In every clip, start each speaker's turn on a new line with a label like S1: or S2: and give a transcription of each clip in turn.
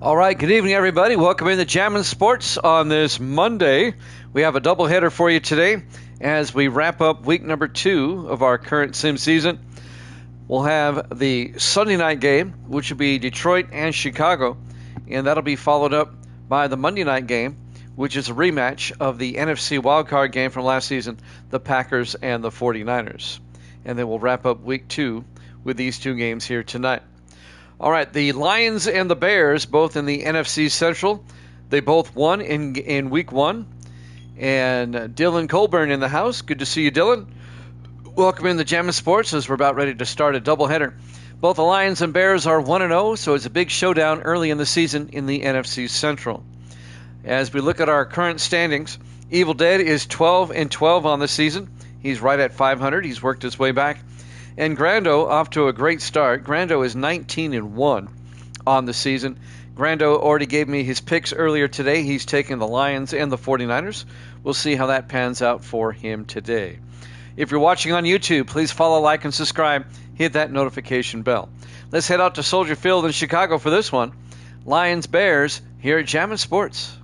S1: All right, good evening, everybody. Welcome into Jammin' Sports on this Monday. We have a doubleheader for you today as we wrap up week number 2 of our current sim season. We'll have the Sunday night game, which will be Detroit and Chicago, and that'll be followed up by the Monday night game, which is a rematch of the NFC wildcard game from last season, the Packers and the 49ers. And then we'll wrap up week 2 with these two games here tonight. All right, the Lions and the Bears, both in the NFC Central, they both won in week 1. And Dylan Colburn in the house. Good to see you, Dylan. Welcome into Jammin' Sports as we're about ready to start a doubleheader. Both the Lions and Bears are 1-0, so it's a big showdown early in the season in the NFC Central. As we look at our current standings, Evil Dead is 12-12 on the season. He's right at 500. He's worked his way back. And Grando off to a great start. Grando is 19-1 on the season. Grando already gave me his picks earlier today. He's taken the Lions and the 49ers. We'll see how that pans out for him today. If you're watching on YouTube, please follow, like, and subscribe. Hit that notification bell. Let's head out to Soldier Field in Chicago for this one. Lions-Bears here at Jammin' Sports.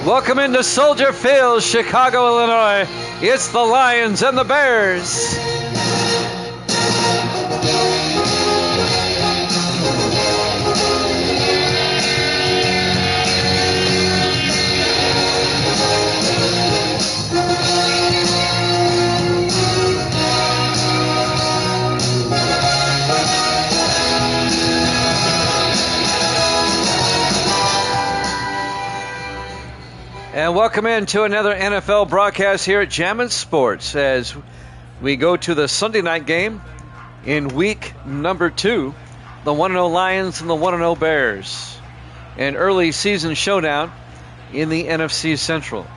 S1: Welcome into Soldier Field, Chicago, Illinois. It's the Lions and the Bears. And welcome into another NFL broadcast here at Jammin' Sports as we go to the Sunday night game in week number 2, the 1-0 Lions and the 1-0 Bears. An early season showdown in the NFC Central.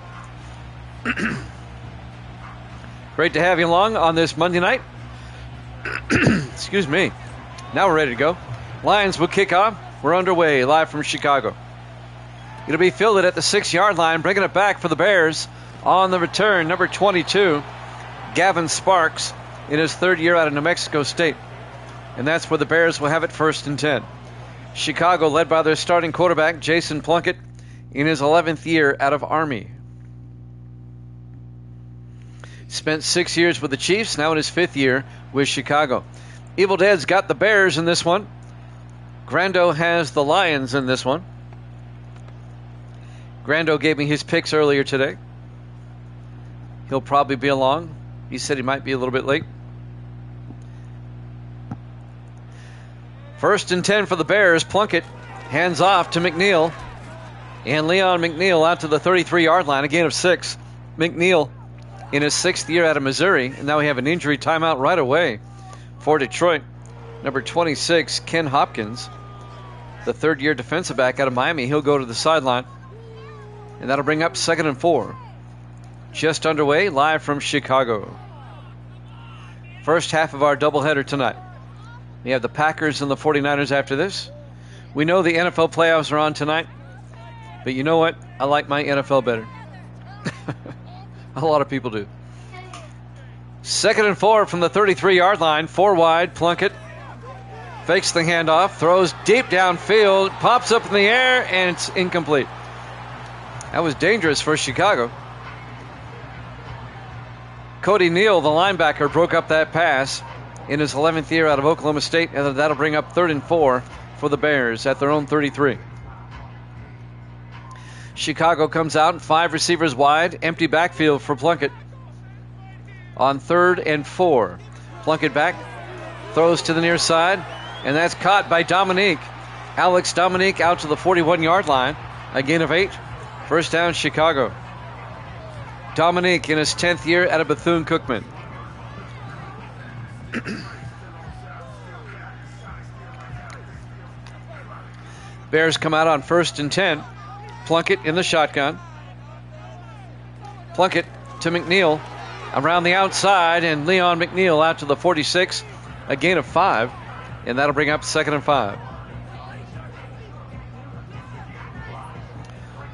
S1: Great to have you along on this Monday night. Excuse me. Now we're ready to go. Lions will kick off. We're underway live from Chicago. It'll be fielded at the 6-yard line, bringing it back for the Bears on the return. Number 22, Gavin Sparks, in his 3rd year out of New Mexico State. And that's where the Bears will have it 1st and 10. Chicago led by their starting quarterback, Jason Plunkett, in his 11th year out of Army. Spent 6 years with the Chiefs, now in his 5th year with Chicago. Evil Dead's got the Bears in this one. Grando has the Lions in this one. Grando gave me his picks earlier today. He'll probably be along. He said he might be a little bit late. 1st and 10 for the Bears. Plunkett hands off to McNeil. And Leon McNeil out to the 33-yard line, a gain of 6. McNeil in his 6th year out of Missouri. And now we have an injury timeout right away for Detroit. Number 26, Ken Hopkins, the 3rd-year defensive back out of Miami. He'll go to the sideline. And that'll bring up 2nd and 4. Just underway, live from Chicago. First half of our doubleheader tonight. We have the Packers and the 49ers after this. We know the NFL playoffs are on tonight. But you know what? I like my NFL better. A lot of people do. 2nd and 4 from the 33-yard line. 4 wide, Plunkett fakes the handoff, throws deep downfield, pops up in the air, and it's incomplete. That was dangerous for Chicago. Cody Neal, the linebacker, broke up that pass in his 11th year out of Oklahoma State, and that'll bring up 3rd and 4 for the Bears at their own 33. Chicago comes out, 5 receivers wide, empty backfield for Plunkett. On 3rd and 4. Plunkett back, throws to the near side, and that's caught by Dominique. Alex Dominique out to the 41-yard line, a gain of 8. First down, Chicago. Dominique in his 10th year out of Bethune-Cookman. Bears come out on 1st and 10 Plunkett in the shotgun. Plunkett to McNeil around the outside, and Leon McNeil out to the 46, a gain of 5, and that'll bring up 2nd and 5.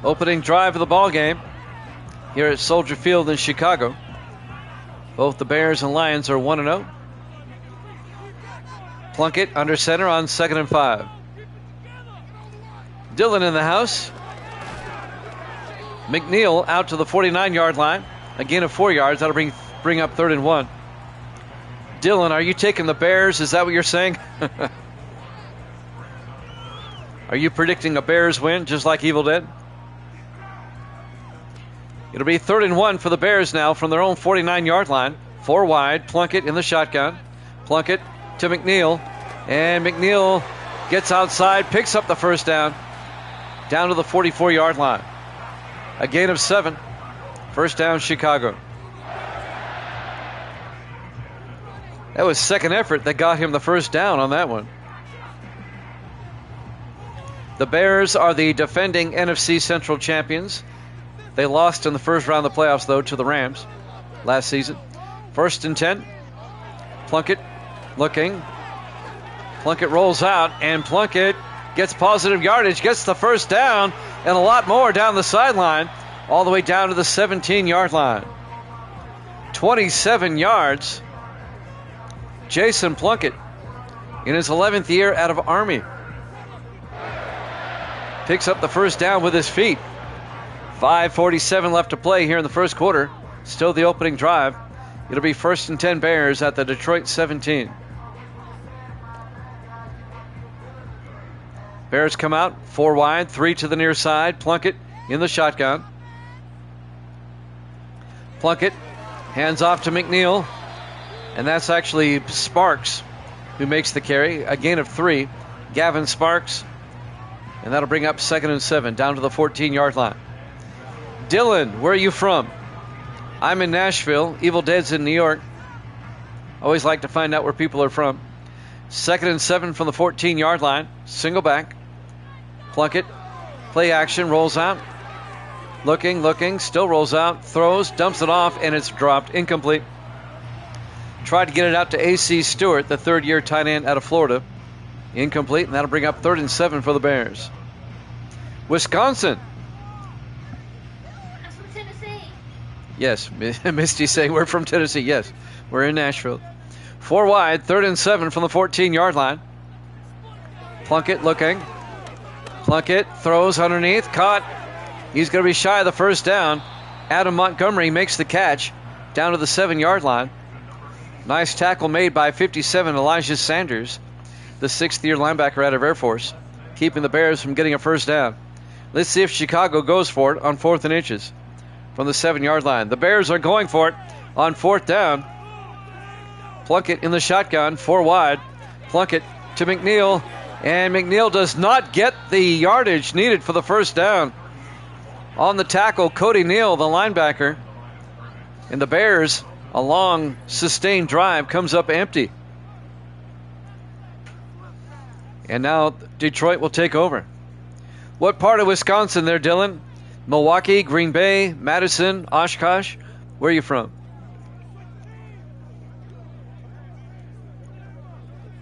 S1: Opening drive of the ball game here at Soldier Field in Chicago. Both the Bears and Lions are 1-0. Plunkett under center on 2nd and 5. Dillon in the house. McNeil out to the 49-yard line. A gain of 4 yards. That'll bring up 3rd and 1. Dillon, are you taking the Bears? Is that what you're saying? Are you predicting a Bears win, just like Evil Dead? It'll be 3rd and 1 for the Bears now from their own 49-yard line. 4 wide. Plunkett in the shotgun. Plunkett to McNeil. And McNeil gets outside, picks up the first down. Down to the 44-yard line. A gain of 7. First down, Chicago. That was second effort that got him the first down on that one. The Bears are the defending NFC Central champions. They lost in the first round of the playoffs, though, to the Rams last season. 1st and 10. Plunkett looking. Plunkett rolls out, and Plunkett gets positive yardage, gets the first down, and a lot more down the sideline, all the way down to the 17-yard line. 27 yards. Jason Plunkett in his 11th year out of Army picks up the first down with his feet. 5:47 left to play here in the first quarter. Still the opening drive. It'll be 1st and 10 Bears at the Detroit 17. Bears come out 4 wide, 3 to the near side. Plunkett in the shotgun. Plunkett hands off to McNeil, and that's actually Sparks who makes the carry. A gain of 3. Gavin Sparks, and that'll bring up 2nd and 7 down to the 14-yard line. Dylan, where are you from? I'm in Nashville. Evil Dead's in New York. Always like to find out where people are from. 2nd and 7 from the 14-yard line. Single back. Plunkett, play action, rolls out. Looking, still rolls out, throws, dumps it off, and it's dropped. Incomplete. Tried to get it out to A.C. Stewart, the third-year tight end out of Florida. Incomplete, and that'll bring up 3rd and 7 for the Bears. Wisconsin.
S2: I'm from Tennessee.
S1: Yes, Misty saying we're from Tennessee. Yes, we're in Nashville. 4 wide, 3rd and 7 from the 14-yard line. Plunkett looking. Plunkett throws underneath, caught. He's going to be shy of the first down. Adam Montgomery makes the catch down to the 7-yard line. Nice tackle made by 57 Elijah Sanders, the 6th-year linebacker out of Air Force, keeping the Bears from getting a first down. Let's see if Chicago goes for it on 4th and inches from the 7-yard line. The Bears are going for it on 4th down. Plunkett in the shotgun, 4 wide. Plunkett to McNeil, and McNeil does not get the yardage needed for the first down. On the tackle, Cody Neal, the linebacker. And the Bears, a long, sustained drive, comes up empty. And now Detroit will take over. What part of Wisconsin there, Dylan? Milwaukee, Green Bay, Madison, Oshkosh? Where are you from?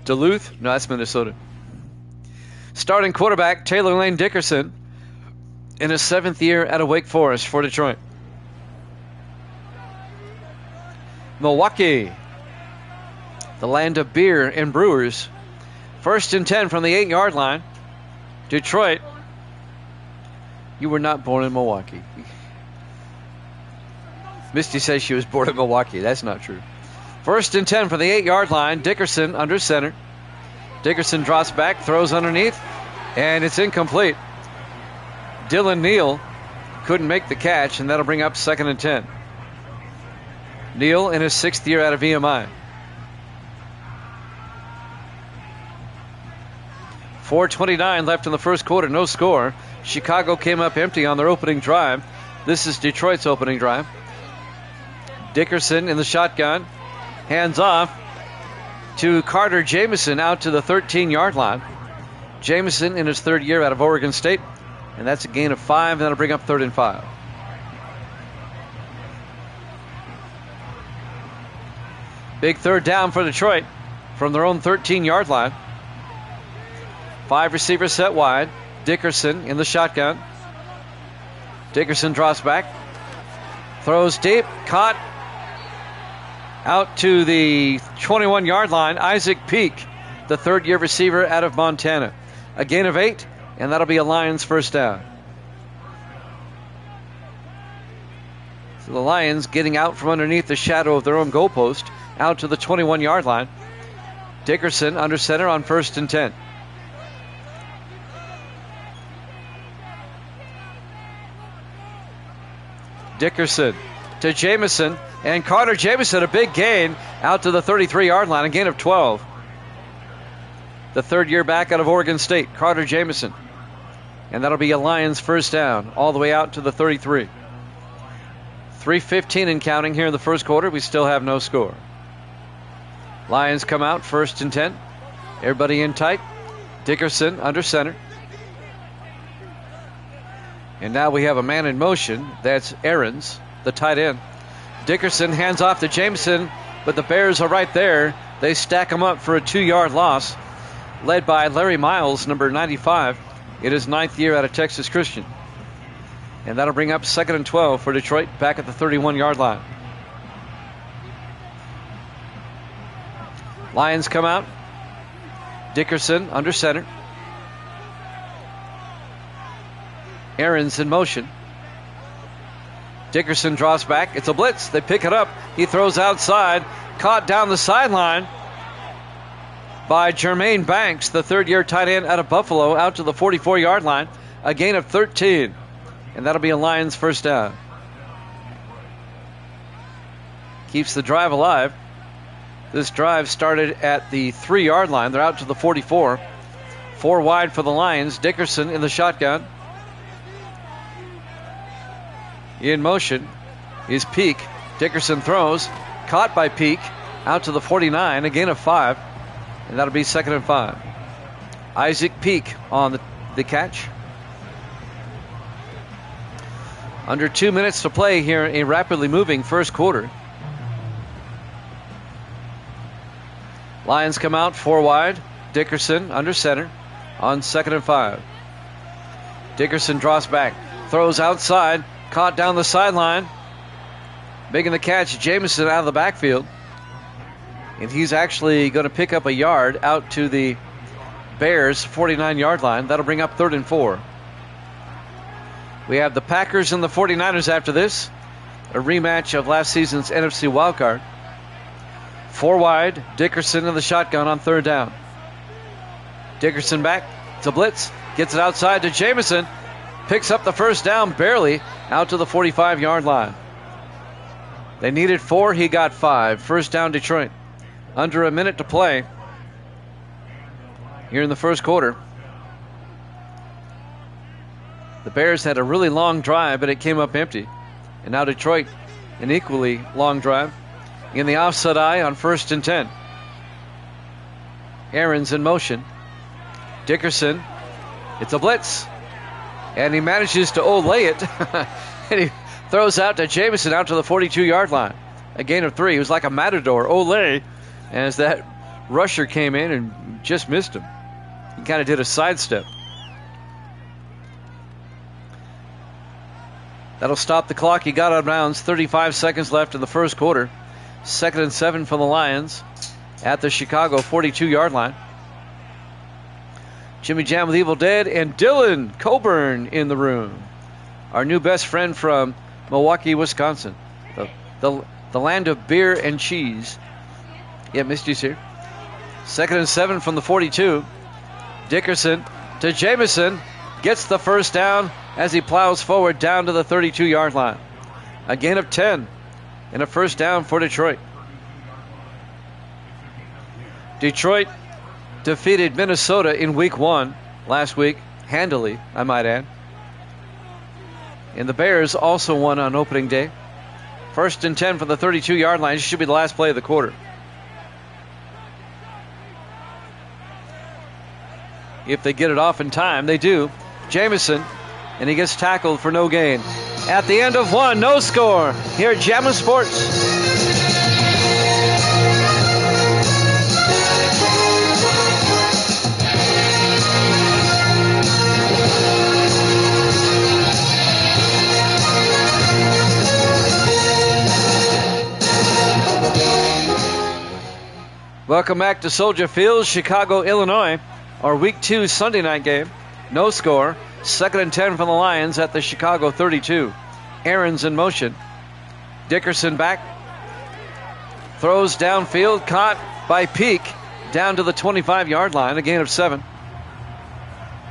S1: Duluth? No, that's Minnesota. Starting quarterback, Taylor Lane Dickerson, in his 7th year out of Wake Forest for Detroit. Milwaukee, the land of beer and brewers. 1st and 10 from the 8-yard line. Detroit, you were not born in Milwaukee. Misty says she was born in Milwaukee. That's not true. 1st and 10 from the 8-yard line. Dickerson under center. Dickerson drops back, throws underneath, and it's incomplete. Dylan Neal couldn't make the catch, and that'll bring up 2nd and 10. Neal in his 6th year out of VMI. 4:29 left in the first quarter, no score. Chicago came up empty on their opening drive. This is Detroit's opening drive. Dickerson in the shotgun, hands off to Carter Jamison out to the 13-yard line. Jamison in his 3rd year out of Oregon State, and that's a gain of 5, and that'll bring up 3rd and 5. Big 3rd down for Detroit from their own 13-yard line. 5 receivers set wide. Dickerson in the shotgun. Dickerson drops back. Throws deep. Caught. Out to the 21-yard line. Isaac Peak, the 3rd-year receiver out of Montana. A gain of 8, and that'll be a Lions first down. So the Lions getting out from underneath the shadow of their own goalpost, out to the 21-yard line. Dickerson under center on 1st and 10. Dickerson to Jamison, and Carter Jamison, a big gain out to the 33-yard line, a gain of 12. The 3rd-year back out of Oregon State, Carter Jamison. And that'll be a Lions first down all the way out to the 33. 3:15 and counting here in the first quarter. We still have no score. Lions come out 1st and 10. Everybody in tight. Dickerson under center. And now we have a man in motion. That's Aarons, the tight end. Dickerson hands off to Jameson, but the Bears are right there. They stack him up for a 2-yard loss, led by Larry Miles, number 95. It is 9th year out of Texas Christian. And that'll bring up 2nd and 12 for Detroit, back at the 31-yard line. Lions come out. Dickerson under center. Aarons in motion. Dickerson draws back. It's a blitz. They pick it up. He throws outside. Caught down the sideline by Jermaine Banks, the 3rd-year tight end out of Buffalo, out to the 44-yard line. A gain of 13. And that'll be a Lions first down. Keeps the drive alive. This drive started at the 3-yard line. They're out to the 44. 4 wide for the Lions. Dickerson in the shotgun. In motion is Peak. Dickerson throws. Caught by Peak. Out to the 49. A gain of 5. And that'll be 2nd and 5. Isaac Peak on the catch. Under 2 minutes to play here in a rapidly moving first quarter. Lions come out 4 wide. Dickerson under center on 2nd and 5. Dickerson draws back. Throws outside. Caught down the sideline. Making the catch, Jameson out of the backfield. And he's actually going to pick up a yard out to the Bears' 49-yard line. That'll bring up 3rd and 4. We have the Packers and the 49ers after this. A rematch of last season's NFC wildcard. 4 wide. Dickerson in the shotgun on 3rd down. Dickerson back. It's a blitz. Gets it outside to Jameson. Picks up the first down barely out to the 45-yard line. They needed 4. He got 5. First down Detroit. Under a minute to play here in the first quarter. The Bears had a really long drive, but it came up empty. And now Detroit, an equally long drive. In the offside eye on 1st and 10. Aarons in motion. Dickerson. It's a blitz. And he manages to olay it. And he throws out to Jameson out to the 42-yard line. A gain of 3. He was like a matador. Olay. As that rusher came in and just missed him. He kind of did a sidestep. That'll stop the clock. He got out of bounds. 35 seconds left in the first quarter. 2nd and 7 for the Lions at the Chicago 42-yard line. Jimmy Jam with Evil Dead and Dylan Coburn in the room. Our new best friend from Milwaukee, Wisconsin. The land of beer and cheese. Yeah, Misty's here. 2nd and 7 from the 42. Dickerson to Jameson. Gets the first down as he plows forward down to the 32-yard line. A gain of 10 and a first down for Detroit. Detroit defeated Minnesota in week 1 last week, handily, I might add. And the Bears also won on opening day. 1st and 10 from the 32-yard line. This should be the last play of the quarter. If they get it off in time, they do. Jameson and he gets tackled for no gain. At the end of one, no score here at Jammin' Sports. Welcome back to Soldier Field, Chicago, Illinois. Our Week 2 Sunday night game. No score. 2nd and 10 from the Lions at the Chicago 32. Aaron's in motion. Dickerson back. Throws downfield. Caught by Peak. Down to the 25-yard line. A gain of 7.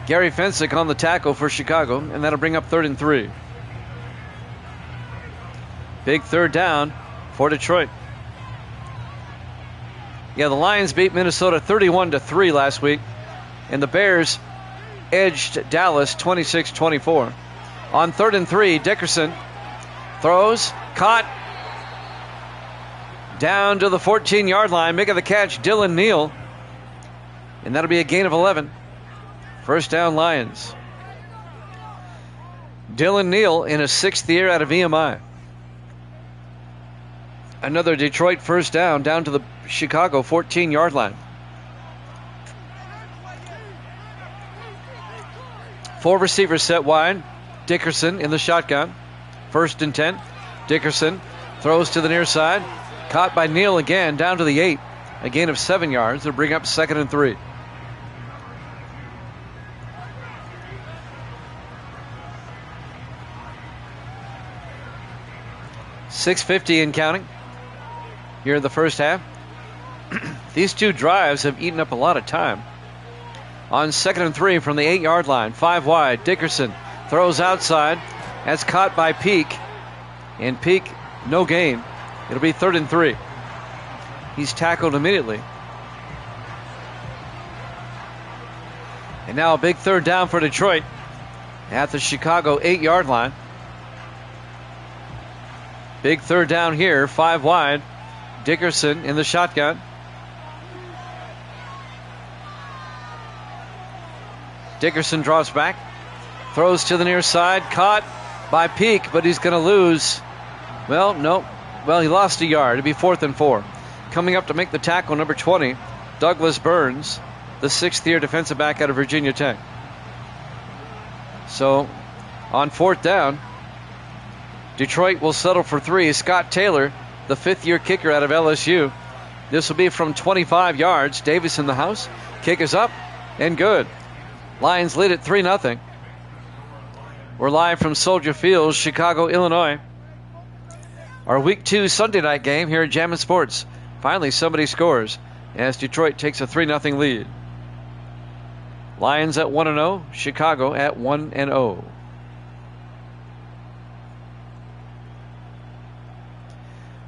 S1: Gary Fensick on the tackle for Chicago, and that'll bring up 3rd and 3. Big 3rd down for Detroit. Yeah, the Lions beat Minnesota 31-3 last week, and the Bears edged Dallas 26-24. On 3rd and 3, Dickerson throws, caught, down to the 14-yard line, making the catch, Dylan Neal, and that'll be a gain of 11. First down, Lions. Dylan Neal in his 6th year out of VMI. Another Detroit first down to the Chicago 14-yard line. 4 receivers set wide. Dickerson in the shotgun. 1st and 10. Dickerson throws to the near side. Caught by Neal again down to the 8. A gain of 7 yards. They'll bring up 2nd and 3. .650 and counting here in the first half. These 2 drives have eaten up a lot of time. On 2nd and 3 from the 8-yard line, 5 wide, Dickerson throws outside. That's caught by Peak. And Peak, no gain. It'll be 3rd and 3. He's tackled immediately. And now a big 3rd down for Detroit at the Chicago 8-yard line. Big 3rd down here, 5 wide. Dickerson in the shotgun. Dickerson draws back. Throws to the near side. Caught by Peak, but he's going to lose. Well, no. Well, he lost a yard. It'll be 4th and 4. Coming up to make the tackle, number 20, Douglas Burns, the 6th-year defensive back out of Virginia Tech. So, on 4th down, Detroit will settle for 3. Scott Taylor, the 5th-year kicker out of LSU. This will be from 25 yards. Davis in the house. Kick is up and good. Lions lead at 3-0. We're live from Soldier Field, Chicago, Illinois. Our Week 2 Sunday night game here at Jammin' Sports. Finally, somebody scores as Detroit takes a 3-0 lead. Lions at 1-0, Chicago at 1-0.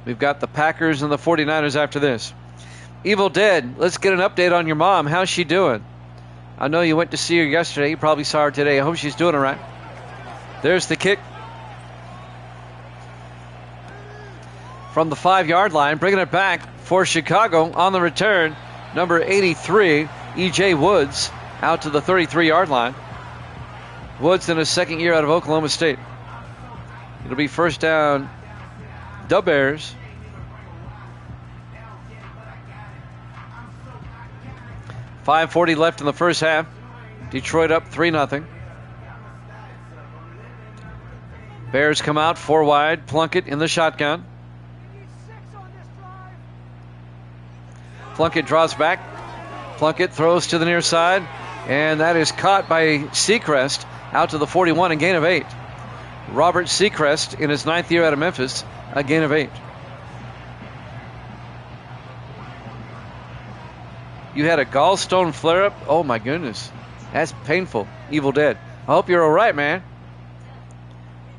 S1: We've got the Packers and the 49ers after this. Evil Dead, let's get an update on your mom. How's she doing? I know you went to see her yesterday. You probably saw her today. I hope she's doing all right. There's the kick from the 5-yard line, bringing it back for Chicago on the return. Number 83, E.J. Woods, out to the 33-yard line. Woods in his 2nd year out of Oklahoma State. It'll be first down, the Bears. .540 left in the first half. Detroit up 3-0. Bears come out 4 wide. Plunkett in the shotgun. Plunkett draws back. Plunkett throws to the near side. And that is caught by Seacrest out to the 41, a gain of 8. Robert Seacrest in his 9th year out of Memphis, a gain of 8. You had a gallstone flare-up? Oh, my goodness. That's painful. Evil Dead. I hope you're all right, man.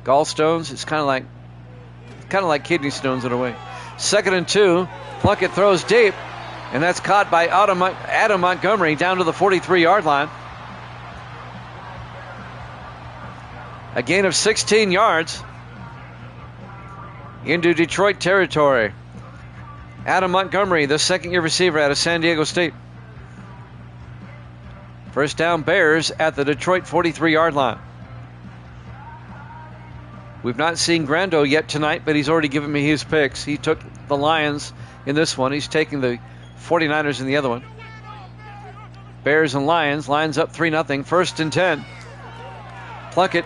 S1: Gallstones, it's kind of like kidney stones in a way. 2nd and 2. Plunkett throws deep, and that's caught by Adam Montgomery down to the 43-yard line. A gain of 16 yards into Detroit territory. Adam Montgomery, the 2nd-year receiver out of San Diego State. First down, Bears at the Detroit 43-yard line. We've not seen Grando yet tonight, but he's already given me his picks. He took the Lions in this one. He's taking the 49ers in the other one. Bears and Lions. Lions up 3-0. 1st and 10. Plunkett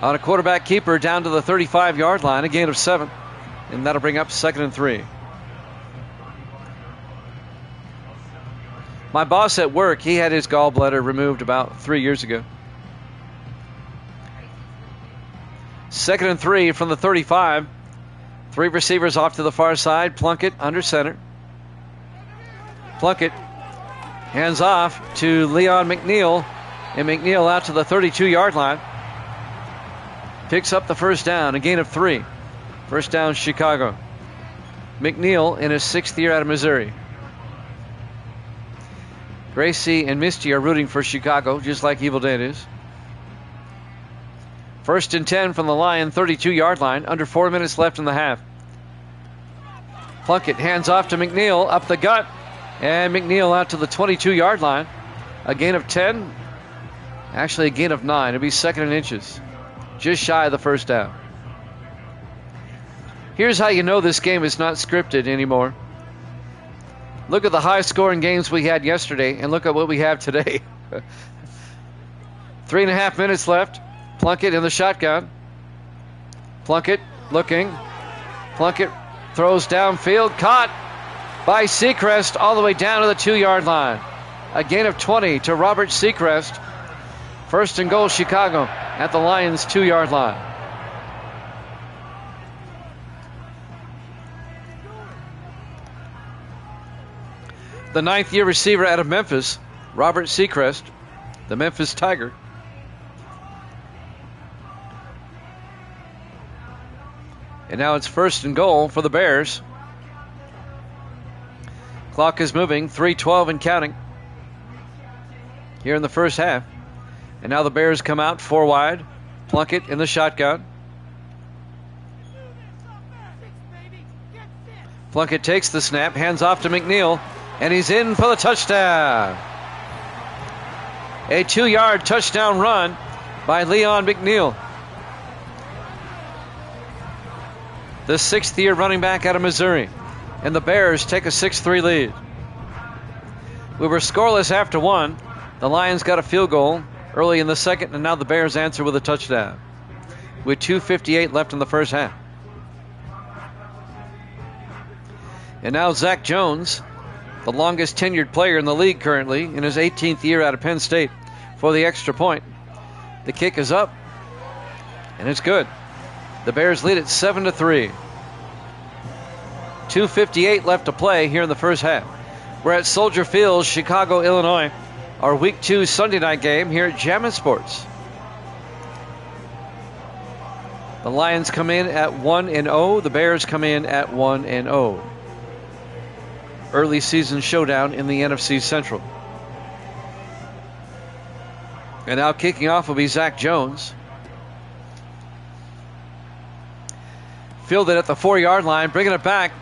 S1: on a quarterback keeper down to the 35-yard line. A gain of 7. And that'll bring up 2nd and 3. My boss at work, he had his gallbladder removed about 3 years ago. 2nd and 3 from the 35. 3 receivers off to the far side. Plunkett under center. Plunkett hands off to Leon McNeil. And McNeil out to the 32-yard line. Picks up the 1st down. A gain of 3. 1st down, Chicago. McNeil in his 6th year out of Missouri. Gracie and Misty are rooting for Chicago, just like Evil Dan is. 1st and 10 from the Lion 32-yard line. Under 4 minutes left in the half. Plunkett hands off to McNeil up the gut. And McNeil out to the 22-yard line. A gain of 10. Actually, a gain of 9. It'll be 2nd and inches. Just shy of the 1st down. Here's how you know this game is not scripted anymore. Look at the high-scoring games we had yesterday, and look at what we have today. 3.5 minutes left. Plunkett in the shotgun. Plunkett looking. Plunkett throws downfield. Caught by Seacrest all the way down to the 2-yard line. A gain of 20 to Robert Seacrest. 1st and goal, Chicago at the Lions' 2-yard line. The 9th-year receiver out of Memphis, Robert Seacrest, the Memphis Tiger. And now it's 1st and goal for the Bears. Clock is moving, 3:12 and counting here in the 1st half. And now the Bears come out 4 wide. Plunkett in the shotgun. Plunkett takes the snap, hands off to McNeil. And he's in for the touchdown. A 2-yard touchdown run by Leon McNeil. The 6th-year running back out of Missouri. And the Bears take a 6-3 lead. We were scoreless after 1. The Lions got a field goal early in the 2nd, and now the Bears answer with a touchdown. With 2:58 left in the 1st half. And now Zach Jones, the longest tenured player in the league currently, in his 18th year out of Penn State, for the extra point. The kick is up, and it's good. The Bears lead it 7-3. 2:58 left to play here in the 1st half. We're at Soldier Field, Chicago, Illinois. Our Week 2 Sunday night game here at Jammin' Sports. The Lions come in at 1-0. The Bears come in at 1-0. Early season showdown in the NFC Central. And now kicking off will be Zach Jones. Fielded at the 4-yard line. Bringing it back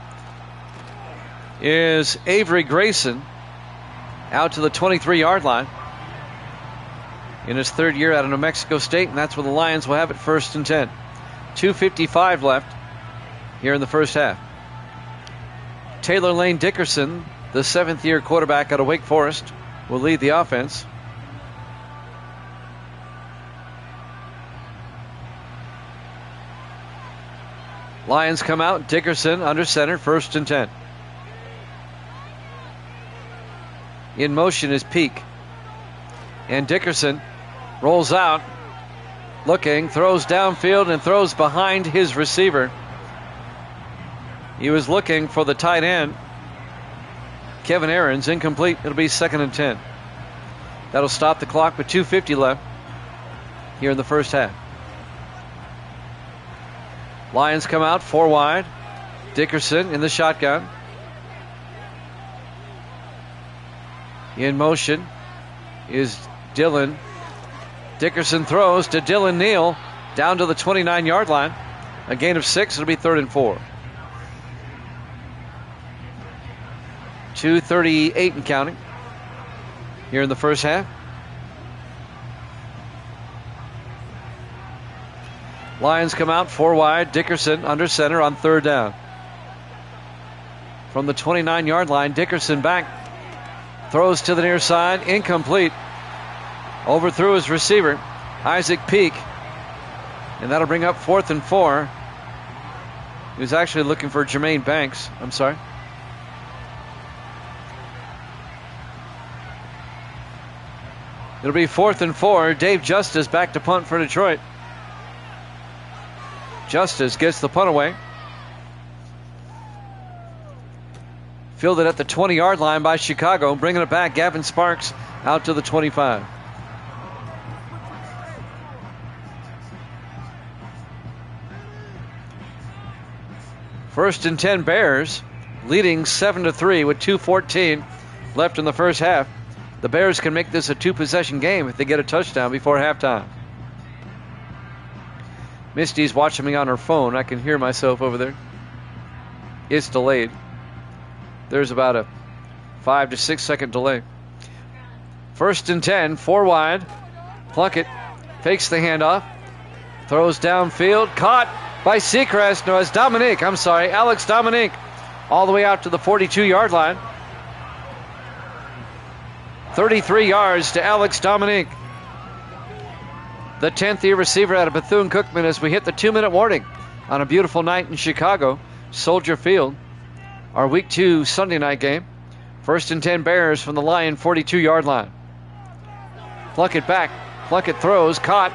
S1: is Avery Grayson out to the 23-yard line. In his 3rd year out of New Mexico State, and that's where the Lions will have it 1st and 10. 2:55 left here in the 1st half. Taylor Lane Dickerson, the 7th-year quarterback out of Wake Forest, will lead the offense. Lions come out. Dickerson under center, 1st and 10. In motion is Peak. And Dickerson rolls out, looking, throws downfield, and throws behind his receiver. He was looking for the tight end, Kevin Aarons. Incomplete. It'll be 2nd and 10. That'll stop the clock with 2:50 left here in the 1st half. Lions come out 4 wide. Dickerson in the shotgun. In motion is Dylan. Dickerson throws to Dylan Neal down to the 29-yard line. A gain of 6. It'll be 3rd and 4. 2:38 and counting here in the 1st half. Lions come out 4 wide. Dickerson under center on 3rd down. From the 29-yard line, Dickerson back. Throws to the near side. Incomplete. Overthrew his receiver, Isaac Peak. And that'll bring up 4th and 4. He was actually looking for Jermaine Banks. I'm sorry. It'll be 4th and 4. Dave Justice back to punt for Detroit. Justice gets the punt away. Fielded at the 20-yard line by Chicago. Bringing it back, Gavin Sparks out to the 25. First and 10 Bears, leading 7-3 with 2:14 left in the first half. The Bears can make this a 2-possession game if they get a touchdown before halftime. Misty's watching me on her phone. I can hear myself over there. It's delayed. There's about a 5 to 6 second delay. First and 10, 4 wide. Plunkett fakes the handoff. Throws downfield. Caught by Seacrest. No, it's Alex Dominique. All the way out to the 42-yard line. 33 yards to Alex Dominique. The 10th-year receiver out of Bethune-Cookman as we hit the 2-minute warning on a beautiful night in Chicago, Soldier Field. Our Week 2 Sunday night game. First and 10 Bears from the Lion 42-yard line. Plunkett back. Plunkett throws. Caught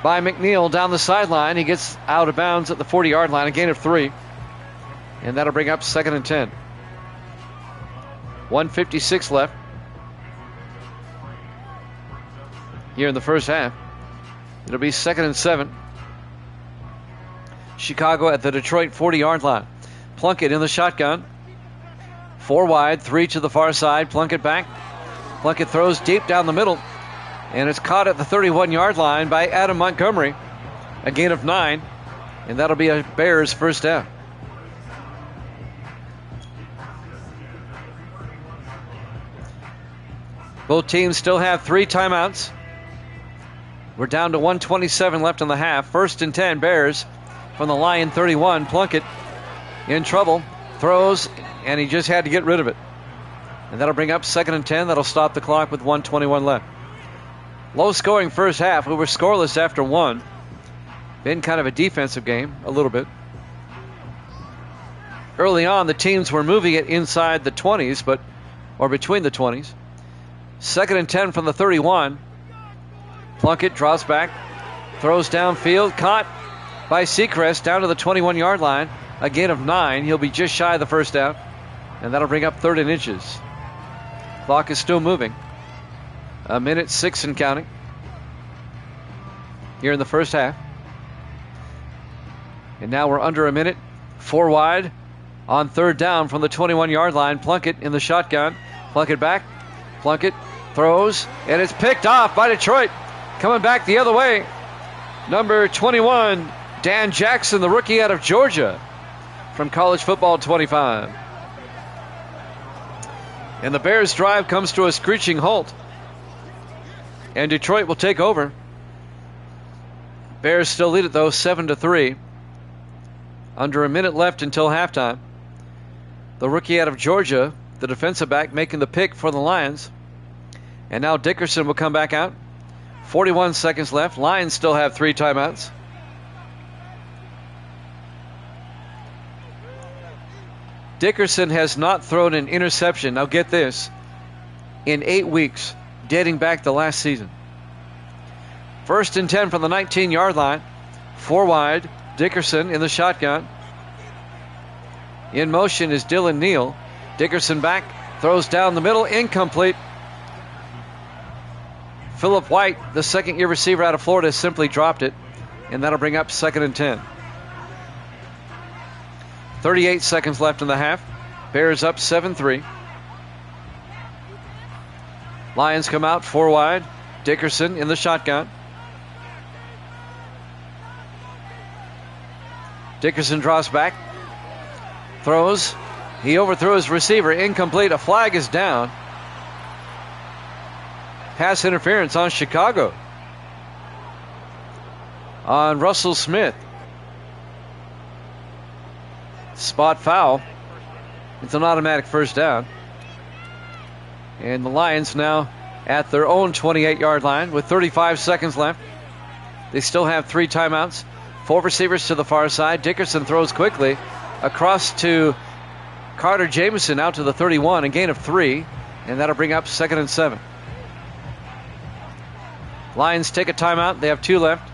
S1: by McNeil down the sideline. He gets out of bounds at the 40-yard line. A gain of 3. And that'll bring up 2nd and 10. 1:56 left here in the first half. It'll be 2nd and 7. Chicago at the Detroit 40-yard line. Plunkett in the shotgun. 4 wide, 3 to the far side. Plunkett back. Plunkett throws deep down the middle. And it's caught at the 31-yard line by Adam Montgomery. A gain of 9. And that'll be a Bears first down. Both teams still have 3 timeouts. We're down to 1:27 left in the half. First and 10 Bears from the Lion 31. Plunkett in trouble. Throws, and he just had to get rid of it. And that'll bring up 2nd and 10. That'll stop the clock with 1:21 left. Low scoring first half. We were scoreless after 1. Been kind of a defensive game, a little bit. Early on, the teams were moving it inside the 20s, or between the 20s. 2nd and 10 from the 31. Plunkett draws back, throws downfield, caught by Seacrest down to the 21-yard line. A gain of 9. He'll be just shy of the first down, and that'll bring up 3rd and inches. Clock is still moving. 1:06 and counting here in the first half. And now we're under a minute. 4 wide on 3rd down from the 21-yard line. Plunkett in the shotgun. Plunkett back. Plunkett throws, and it's picked off by Detroit. Coming back the other way, number 21, Dan Jackson, the rookie out of Georgia from College Football 25. And the Bears' drive comes to a screeching halt. And Detroit will take over. Bears still lead it, though, 7-3. Under a minute left until halftime. The rookie out of Georgia, the defensive back, making the pick for the Lions. And now Dickerson will come back out. 41 seconds left. Lions still have 3 timeouts. Dickerson has not thrown an interception, now get this, in 8 weeks, dating back to last season. First and 10 from the 19-yard line. 4 wide. Dickerson in the shotgun. In motion is Dylan Neal. Dickerson back. Throws down the middle. Incomplete. Philip White, the 2nd-year receiver out of Florida, simply dropped it. And that'll bring up 2nd and 10. 38 seconds left in the half. Bears up 7-3. Lions come out 4 wide. Dickerson in the shotgun. Dickerson draws back. Throws. He overthrew his receiver. Incomplete. A flag is down. Pass interference on Chicago. on Russell Smith. Spot foul. It's an automatic first down. And the Lions now at their own 28-yard line with 35 seconds left. They still have 3 timeouts. 4 receivers to the far side. Dickerson throws quickly across to Carter Jamison out to the 31, a gain of 3, and that'll bring up 2nd and 7. Lions take a timeout. They have 2 left.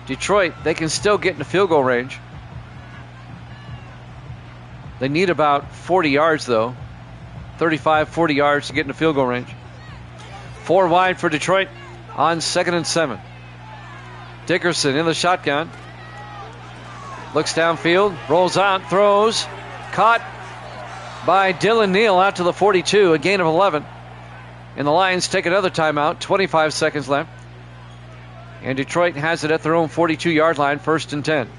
S1: Detroit, they can still get into field goal range. They need about 40 yards, though. 35, 40 yards to get into field goal range. 4 wide for Detroit on 2nd and 7. Dickerson in the shotgun. Looks downfield, rolls out, throws. Caught by Dylan Neal out to the 42, a gain of 11. And the Lions take another timeout, 25 seconds left. And Detroit has it at their own 42-yard line, 1st and 10.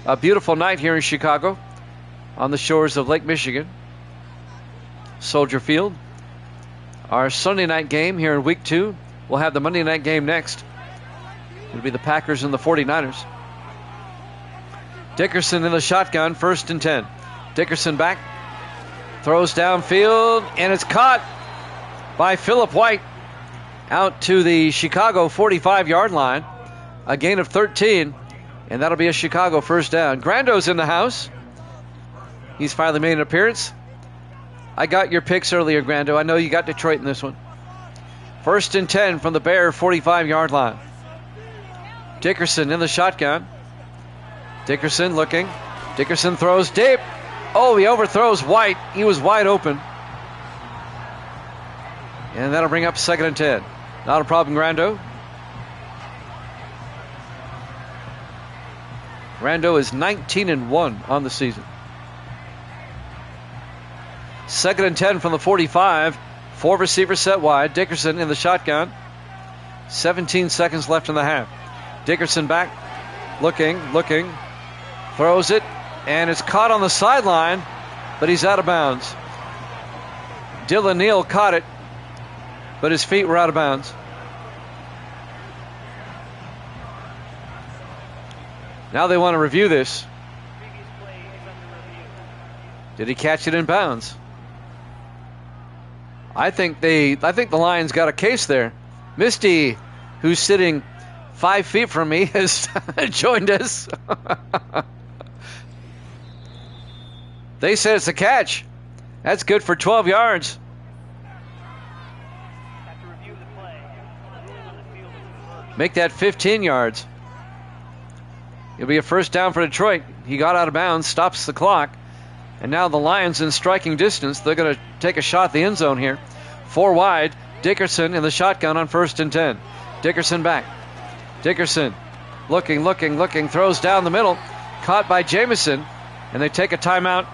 S1: A beautiful night here in Chicago on the shores of Lake Michigan. Soldier Field. Our Sunday night game here in week 2. We'll have the Monday night game next. It'll be the Packers and the 49ers. Dickerson in the shotgun, 1st and 10. Dickerson back. Throws downfield, and it's caught by Phillip White out to the Chicago 45-yard line. A gain of 13, and that'll be a Chicago first down. Grando's in the house. He's finally made an appearance. I got your picks earlier, Grando. I know you got Detroit in this one. 1st and 10 from the Bear 45-yard line. Dickerson in the shotgun. Dickerson looking. Dickerson throws deep. Oh, he overthrows White. He was wide open. And that'll bring up 2nd and 10. Not a problem, Grando. Grando is 19-1 on the season. 2nd and 10 from the 45. 4 receivers set wide. Dickerson in the shotgun. 17 seconds left in the half. Dickerson back. Looking. Throws it. And it's caught on the sideline, but he's out of bounds. Dylan Neal caught it, but his feet were out of bounds. Now they want to review this. Did he catch it in bounds? I think the Lions got a case there. Misty, who's sitting 5 feet from me, has joined us. They said it's a catch. That's good for 12 yards. Make that 15 yards. It'll be a first down for Detroit. He got out of bounds, stops the clock. And now the Lions in striking distance. They're going to take a shot at the end zone here. 4 wide. Dickerson in the shotgun on 1st and 10. Dickerson back. Dickerson looking. Throws down the middle. Caught by Jamison. And they take a timeout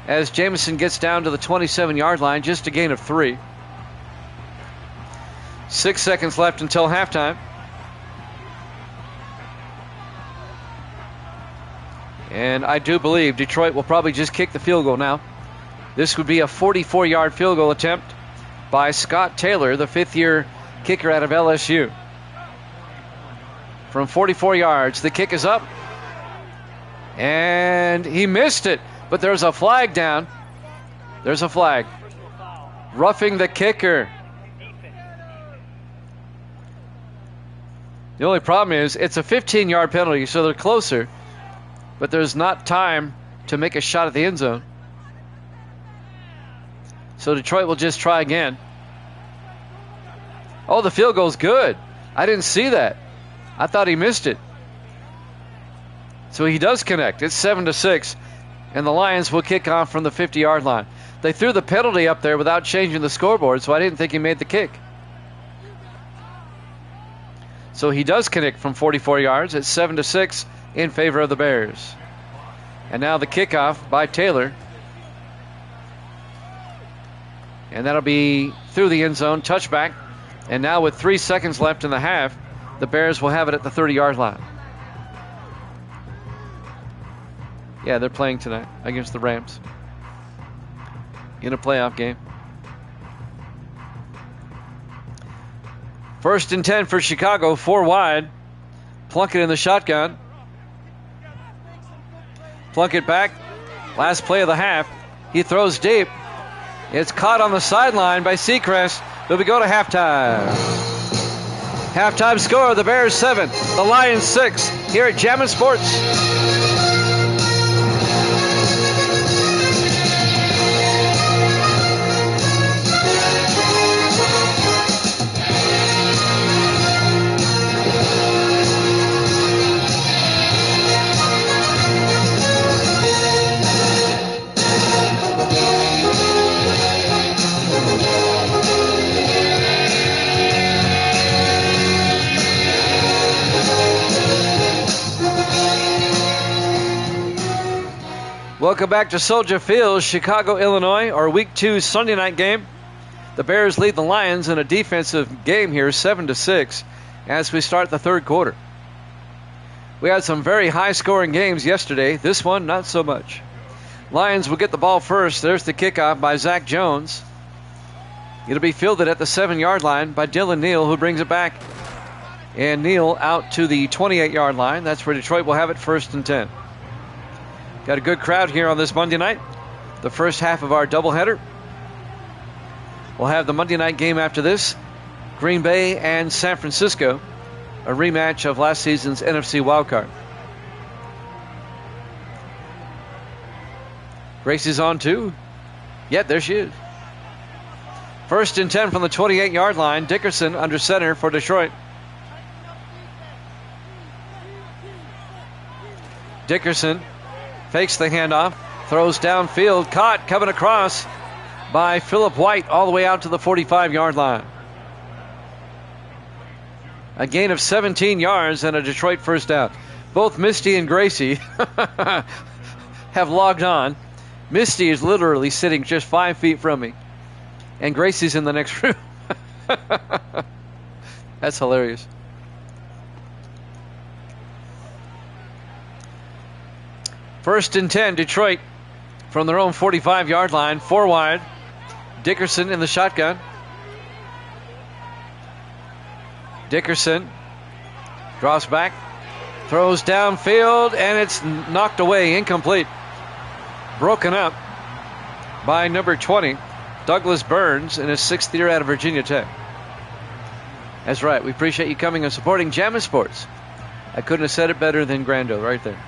S1: as Jamison gets down to the 27-yard line. Just a gain of 3. 6 seconds left until halftime. And I do believe Detroit will probably just kick the field goal now. This would be a 44-yard field goal attempt by Scott Taylor, the 5th-year kicker out of LSU. From 44 yards, the kick is up. And he missed it, but there's a flag down. There's a flag. Roughing the kicker. The only problem is it's a 15-yard penalty, so they're closer. But there's not time to make a shot at the end zone. So Detroit will just try again. Oh, the field goal's good. I didn't see that. I thought he missed it. So he does connect. It's 7-6. And the Lions will kick off from the 50-yard line. They threw the penalty up there without changing the scoreboard, so I didn't think he made the kick. So he does connect from 44 yards. It's 7-6 in favor of the Bears. And now the kickoff by Taylor. And that'll be through the end zone, touchback. And now with 3 seconds left in the half, the Bears will have it at the 30-yard line. Yeah, they're playing tonight against the Rams in a playoff game. 1st and 10 for Chicago, 4 wide. Plunkett in the shotgun. Plunkett back. Last play of the half. He throws deep. It's caught on the sideline by Seacrest. But we go to halftime. Halftime score, the Bears 7, the Lions 6, here at Jammin' Sports. Welcome back to Soldier Field, Chicago, Illinois, our Week 2 Sunday night game. The Bears lead the Lions in a defensive game here, 7-6, as we start the third quarter. We had some very high-scoring games yesterday. This one, not so much. Lions will get the ball first. There's the kickoff by Zach Jones. It'll be fielded at the 7-yard line by Dylan Neal, who brings it back. And Neal out to the 28-yard line. That's where Detroit will have it, 1st and 10. Got a good crowd here on this Monday night. The first half of our doubleheader. We'll have the Monday night game after this. Green Bay and San Francisco. A rematch of last season's NFC wildcard. Gracie's on too. Yep, there she is. 1st and 10 from the 28-yard line. Dickerson under center for Detroit. Dickerson fakes the handoff, throws downfield, caught, coming across by Phillip White all the way out to the 45-yard line. A gain of 17 yards and a Detroit first down. Both Misty and Gracie have logged on. Misty is literally sitting just 5 feet from me, and Gracie's in the next room. That's hilarious. First and 10, Detroit from their own 45-yard line, 4 wide. Dickerson in the shotgun. Dickerson drops back, throws downfield, and it's knocked away, incomplete. Broken up by number 20, Douglas Burns, in his 6th year out of Virginia Tech. That's right, we appreciate you coming and supporting Jammin' Sports. I couldn't have said it better than Grando right there.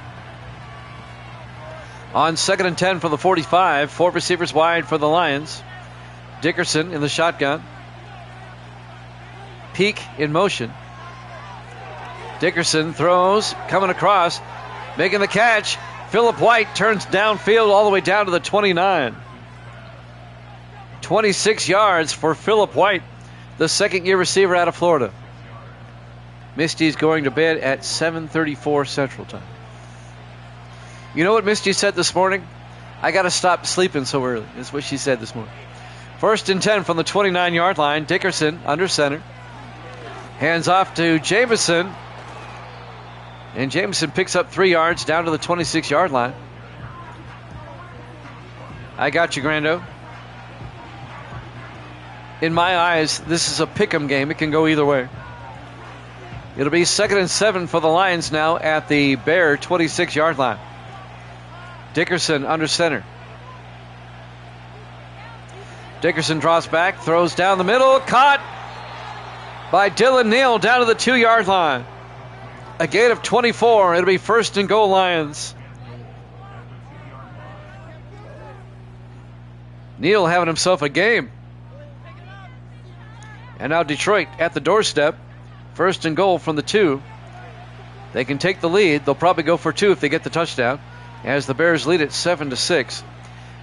S1: On 2nd and 10 from the 45, 4 receivers wide for the Lions. Dickerson in the shotgun. Peak in motion. Dickerson throws, coming across, making the catch. Phillip White turns downfield all the way down to the 29. 26 yards for Phillip White, the 2nd-year receiver out of Florida. Misty's going to bed at 7:34 Central Time. You know what Misty said this morning? I got to stop sleeping so early. That's what she said this morning. 1st and 10 from the 29-yard line. Dickerson under center. Hands off to Jameson. And Jameson picks up 3 yards down to the 26-yard line. I got you, Grando. In my eyes, this is a pick'em game. It can go either way. It'll be 2nd and 7 for the Lions now at the Bear 26-yard line. Dickerson under center. Dickerson drops back, throws down the middle, caught by Dylan Neal down to the 2-yard line. A gain of 24. It'll be 1st and goal, Lions. Neal having himself a game. And now Detroit at the doorstep. 1st and goal from the 2. They can take the lead. They'll probably go for 2 if they get the touchdown, as the Bears lead it 7-6.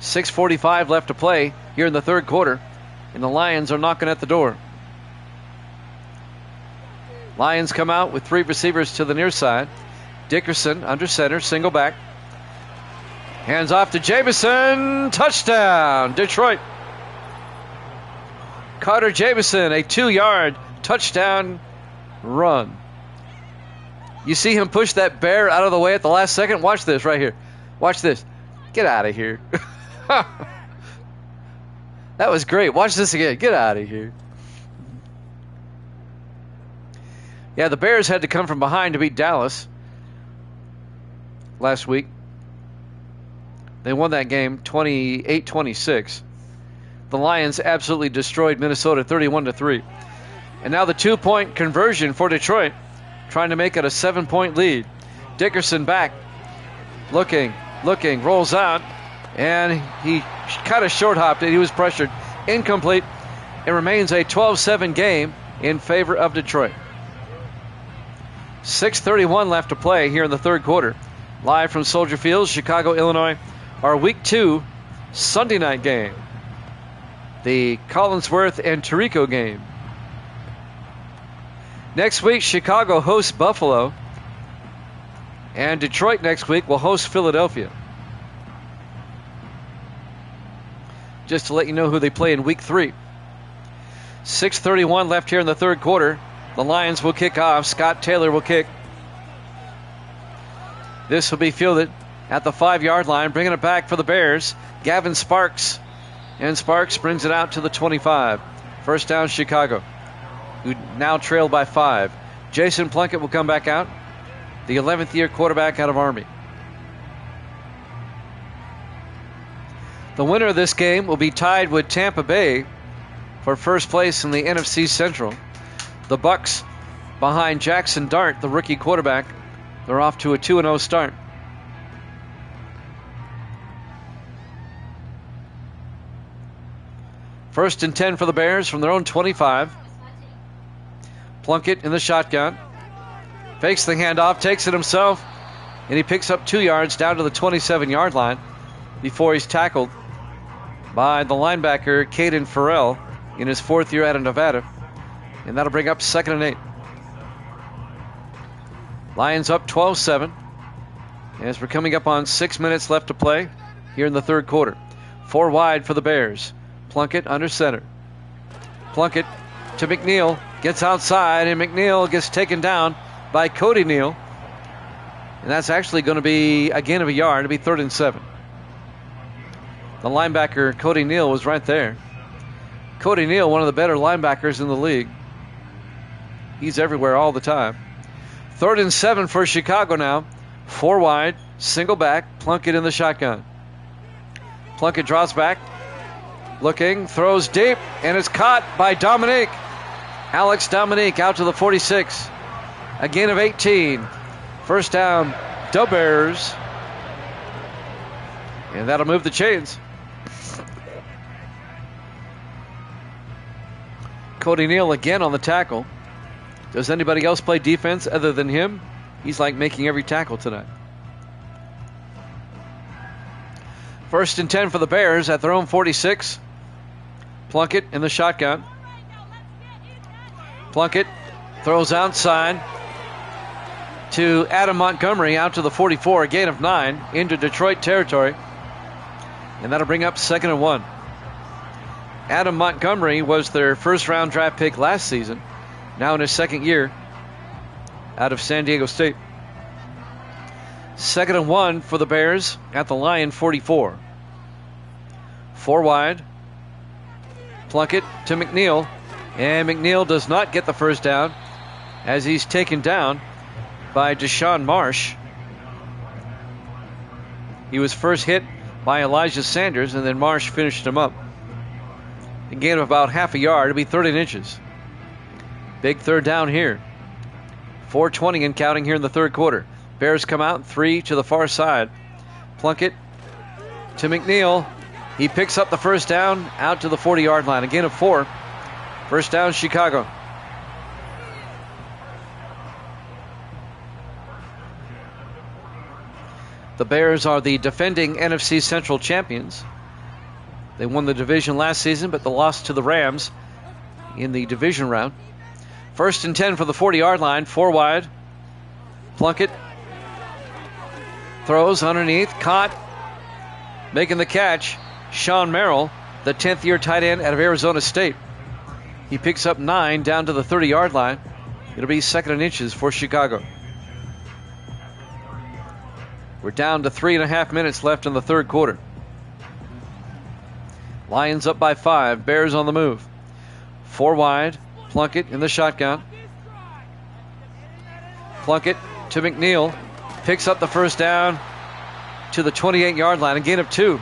S1: 6:45 left to play here in the third quarter, and the Lions are knocking at the door. Lions come out with 3 receivers to the near side. Dickerson under center, single back. Hands off to Jameson. Touchdown, Detroit. Carter Jameson, a 2-yard touchdown run. You see him push that bear out of the way at the last second? Watch this right here. Watch this. Get out of here. That was great. Watch this again. Get out of here. Yeah, the Bears had to come from behind to beat Dallas last week. They won that game 28-26. The Lions absolutely destroyed Minnesota 31-3. And now the 2-point conversion for Detroit, trying to make it a 7-point lead. Dickerson back, looking, rolls out, and he kind of short-hopped it. He was pressured. Incomplete. It remains a 12-7 game in favor of Detroit. 6:31 left to play here in the third quarter. Live from Soldier Field, Chicago, Illinois, our Week 2 Sunday night game. The Collinsworth and Tirico game. Next week, Chicago hosts Buffalo. And Detroit next week will host Philadelphia. Just to let you know who they play in Week 3. 6:31 left here in the third quarter. The Lions will kick off. Scott Taylor will kick. This will be fielded at the 5-yard line, bringing it back for the Bears. Gavin Sparks. And Sparks brings it out to the 25. First down, Chicago, who now trail by 5. Jason Plunkett will come back out, the 11th year quarterback out of Army. The winner of this game will be tied with Tampa Bay for first place in the NFC Central. The Bucks, behind Jackson Dart, the rookie quarterback, they're off to a 2-0 start. First and 10 for the Bears from their own 25. Plunkett in the shotgun. Fakes the handoff, takes it himself, and he picks up 2 yards down to the 27-yard line before he's tackled by the linebacker, Caden Farrell, in his 4th year out of Nevada. And that'll bring up 2nd and 8. Lions up 12-7 as we're coming up on 6 minutes left to play here in the third quarter. 4 wide for the Bears. Plunkett under center. Plunkett to McNeil. Gets outside, and McNeil gets taken down by Cody Neal. And that's actually going to be a gain of a yard. It'll be 3rd and 7. The linebacker, Cody Neal, was right there. Cody Neal, one of the better linebackers in the league. He's everywhere all the time. 3rd and 7 for Chicago now. 4 wide, single back, Plunkett in the shotgun. Plunkett draws back, looking, throws deep, and it's caught by Dominique. Alex Dominique out to the 46. A gain of 18. First down, the Bears. And that'll move the chains. Cody Neal again on the tackle. Does anybody else play defense other than him? He's like making every tackle tonight. First and 10 for the Bears at their own 46. Plunkett in the shotgun. Plunkett throws outside to Adam Montgomery out to the 44, a gain of 9 into Detroit territory. And that'll bring up 2nd and 1. Adam Montgomery was their first-round draft pick last season, now in his 2nd year out of San Diego State. 2nd and 1 for the Bears at the Lion 44. 4 wide. Plunkett to McNeil, and McNeil does not get the first down as he's taken down by Deshaun Marsh. He was first hit by Elijah Sanders, and then Marsh finished him up. A gain of about half a yard. It'll be 13 inches. Big third down here. 4:20 and counting here in the third quarter. Bears come out 3 to the far side. Plunkett to McNeil. He picks up the first down out to the 40-yard line. A gain of 4. First down, Chicago. The Bears are the defending NFC Central champions. They won the division last season, but they lost to the Rams in the division round. First and 10 for the 40-yard line, 4 wide. Plunkett throws underneath, caught, making the catch. Sean Merrill, the 10th-year tight end out of Arizona State. He picks up 9 down to the 30-yard line. It'll be 2nd and inches for Chicago. We're down to 3.5 minutes left in the third quarter. Lions up by 5. Bears on the move. 4 wide. Plunkett in the shotgun. Plunkett to McNeil. Picks up the first down to the 28-yard line. A gain of 2.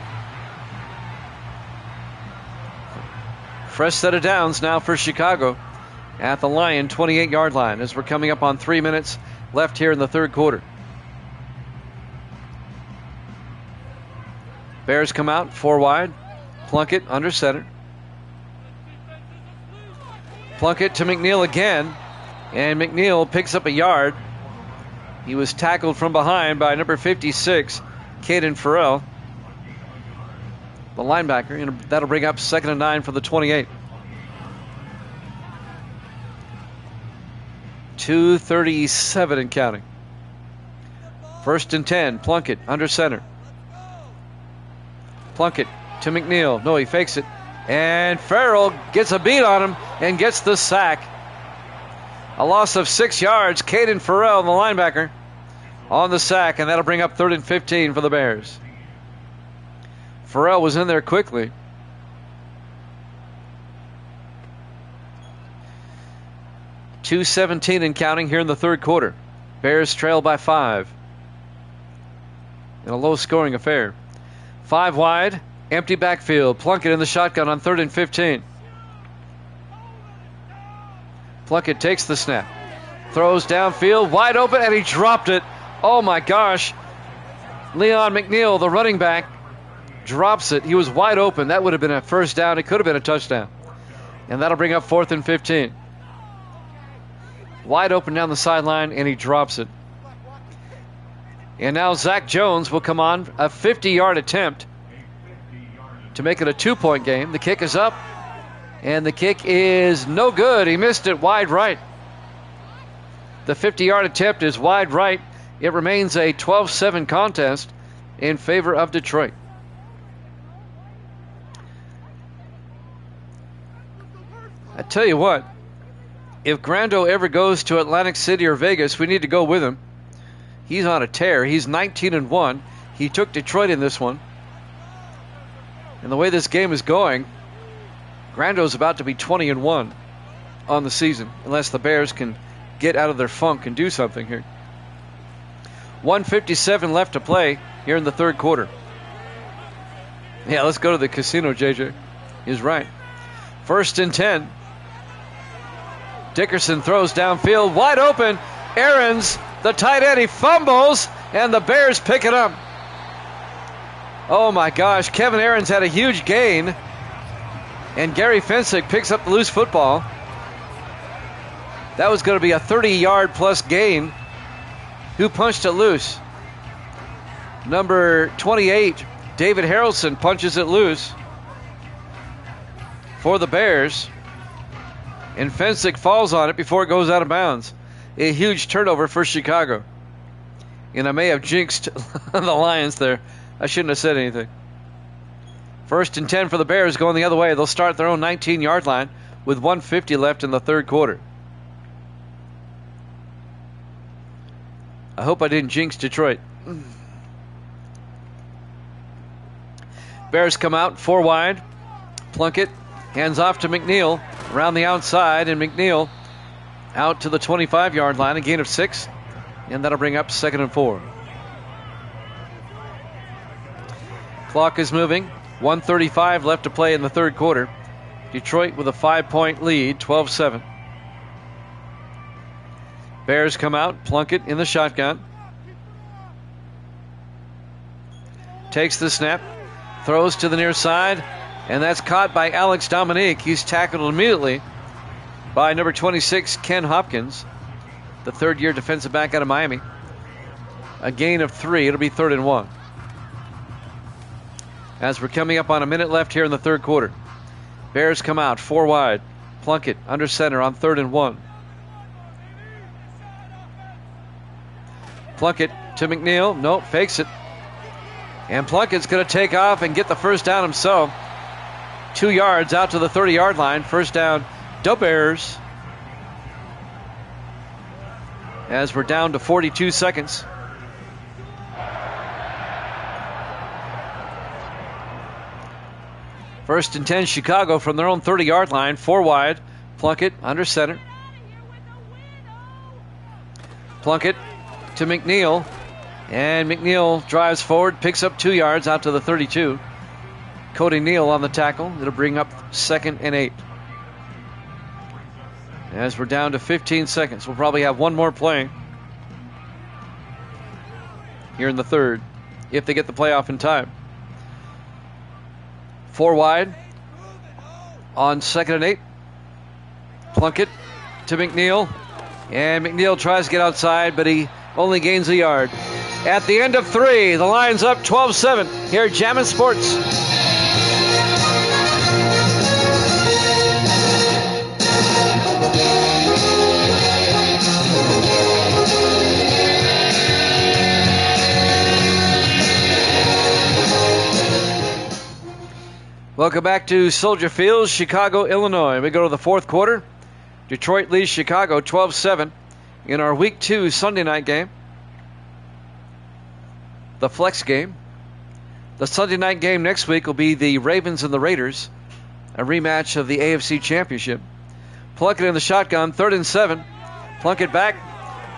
S1: Fresh set of downs now for Chicago at the Lion 28-yard line as we're coming up on 3 minutes left here in the third quarter. Bears come out 4 wide. Plunkett under center. Plunkett to McNeil again, and McNeil picks up a yard. He was tackled from behind by number 56, Caden Farrell, the linebacker, and that'll bring up 2nd and 9 for the 28. 2:37 and counting. 1st and 10, Plunkett under center. Plunkett to McNeil. No, he fakes it. And Farrell gets a beat on him and gets the sack. A loss of 6 yards. Caden Farrell, the linebacker, on the sack, and that'll bring up 3rd and 15 for the Bears. Farrell was in there quickly. .217 and counting here in the third quarter. Bears trail by 5. In a low-scoring affair. 5 wide, empty backfield. Plunkett in the shotgun on 3rd and 15. Plunkett takes the snap. Throws downfield, wide open, and he dropped it. Oh my gosh. Leon McNeil, the running back, drops it. He was wide open. That would have been a first down. It could have been a touchdown. And that'll bring up 4th and 15. Wide open down the sideline, and he drops it. And now Zach Jones will come on, a 50-yard attempt to make it a 2-point game. The kick is up, and the kick is no good. He missed it wide right. The 50-yard attempt is wide right. It remains a 12-7 contest in favor of Detroit. I tell you what, if Grando ever goes to Atlantic City or Vegas, we need to go with him. He's on a tear. He's 19-1. He took Detroit in this one. And the way this game is going, Grando's about to be 20-1 on the season, unless the Bears can get out of their funk and do something here. 1:57 left to play here in the third quarter. Yeah, let's go to the casino, JJ. He's right. 1st and 10. Dickerson throws downfield, wide open. Aarons, the tight end, he fumbles, and the Bears pick it up. Oh my gosh, Kevin Aarons had a huge gain, and Gary Fensick picks up the loose football. That was going to be a 30-yard plus gain. Who punched it loose? Number 28, David Harrelson, punches it loose for the Bears. And Fensick falls on it before it goes out of bounds. A huge turnover for Chicago. And I may have jinxed the Lions there. I shouldn't have said anything. 1st and 10 for the Bears going the other way. They'll start their own 19-yard line with 1:50 left in the third quarter. I hope I didn't jinx Detroit. Bears come out 4 wide. Plunkett hands off to McNeil around the outside, and McNeil out to the 25-yard line, a gain of 6, and that'll bring up 2nd and 4. Clock is moving. 1:35 left to play in the third quarter. Detroit with a 5-point lead, 12-7. Bears come out. Plunkett in the shotgun. Takes the snap. Throws to the near side. And that's caught by Alex Dominique. He's tackled immediately by number 26, Ken Hopkins, the third-year defensive back out of Miami. A gain of 3. It'll be 3rd and 1. As we're coming up on a minute left here in the third quarter. Bears come out 4 wide. Plunkett under center on 3rd and 1. Plunkett to McNeil. Nope, fakes it. And Plunkett's going to take off and get the first down himself. 2 yards out to the 30-yard line. First down, the Bears. As we're down to 42 seconds. First and 10, Chicago from their own 30-yard line. 4 wide. Plunkett under center. Plunkett to McNeil. And McNeil drives forward, picks up 2 yards out to the 32. Cody Neal on the tackle. It'll bring up 2nd and 8. As we're down to 15 seconds, we'll probably have one more play here in the third, if they get the playoff in time. 4 wide on 2nd and 8. Plunkett to McNeil. And McNeil tries to get outside, but he only gains a yard. At the end of 3, the Lions up 12-7 here at Jammin' Sports. Welcome back to Soldier Field, Chicago, Illinois. We go to the fourth quarter. Detroit leads Chicago 12-7 in our Week 2 Sunday night game. The flex game. The Sunday night game next week will be the Ravens and the Raiders, a rematch of the AFC Championship. Plunkett in the shotgun, 3rd and 7. Plunkett back,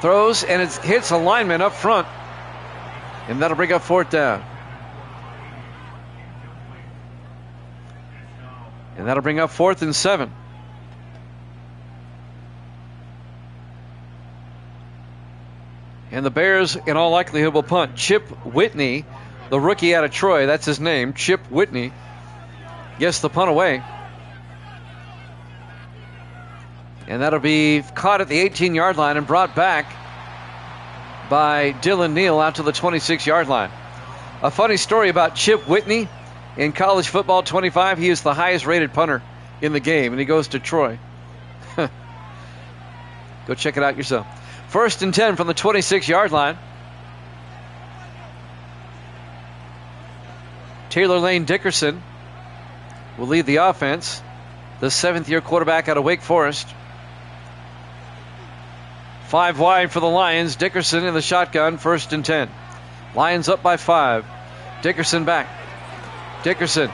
S1: throws, and it hits a lineman up front. And that'll bring up 4th down. And that'll bring up 4th and 7. And the Bears, in all likelihood, will punt. Chip Whitney, the rookie out of Troy, that's his name, Chip Whitney, gets the punt away. And that'll be caught at the 18-yard line and brought back by Dylan Neal out to the 26-yard line. A funny story about Chip Whitney. In college football 25, he is the highest-rated punter in the game, and he goes to Troy. Go check it out yourself. 1st and 10 from the 26-yard line. Taylor Lane Dickerson will lead the offense, the 7th-year quarterback out of Wake Forest. 5 wide for the Lions. Dickerson in the shotgun, 1st and 10. Lions up by 5. Dickerson back. Dickerson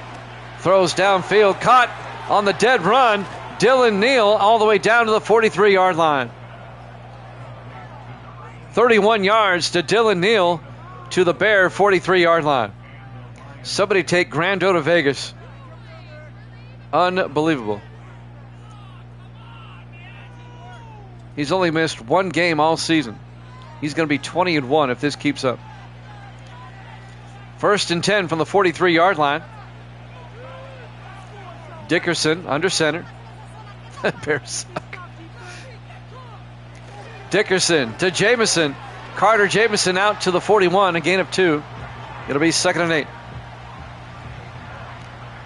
S1: throws downfield, caught on the dead run. Dylan Neal all the way down to the 43-yard line. 31 yards to Dylan Neal to the Bear 43-yard line. Somebody take Grando to Vegas. Unbelievable. He's only missed 1 game all season. He's going to be 20-1 if this keeps up. 1st and 10 from the 43-yard line. Dickerson under center. Bears suck. Dickerson to Jamison. Carter Jamison out to the 41, a gain of 2. It'll be 2nd and 8.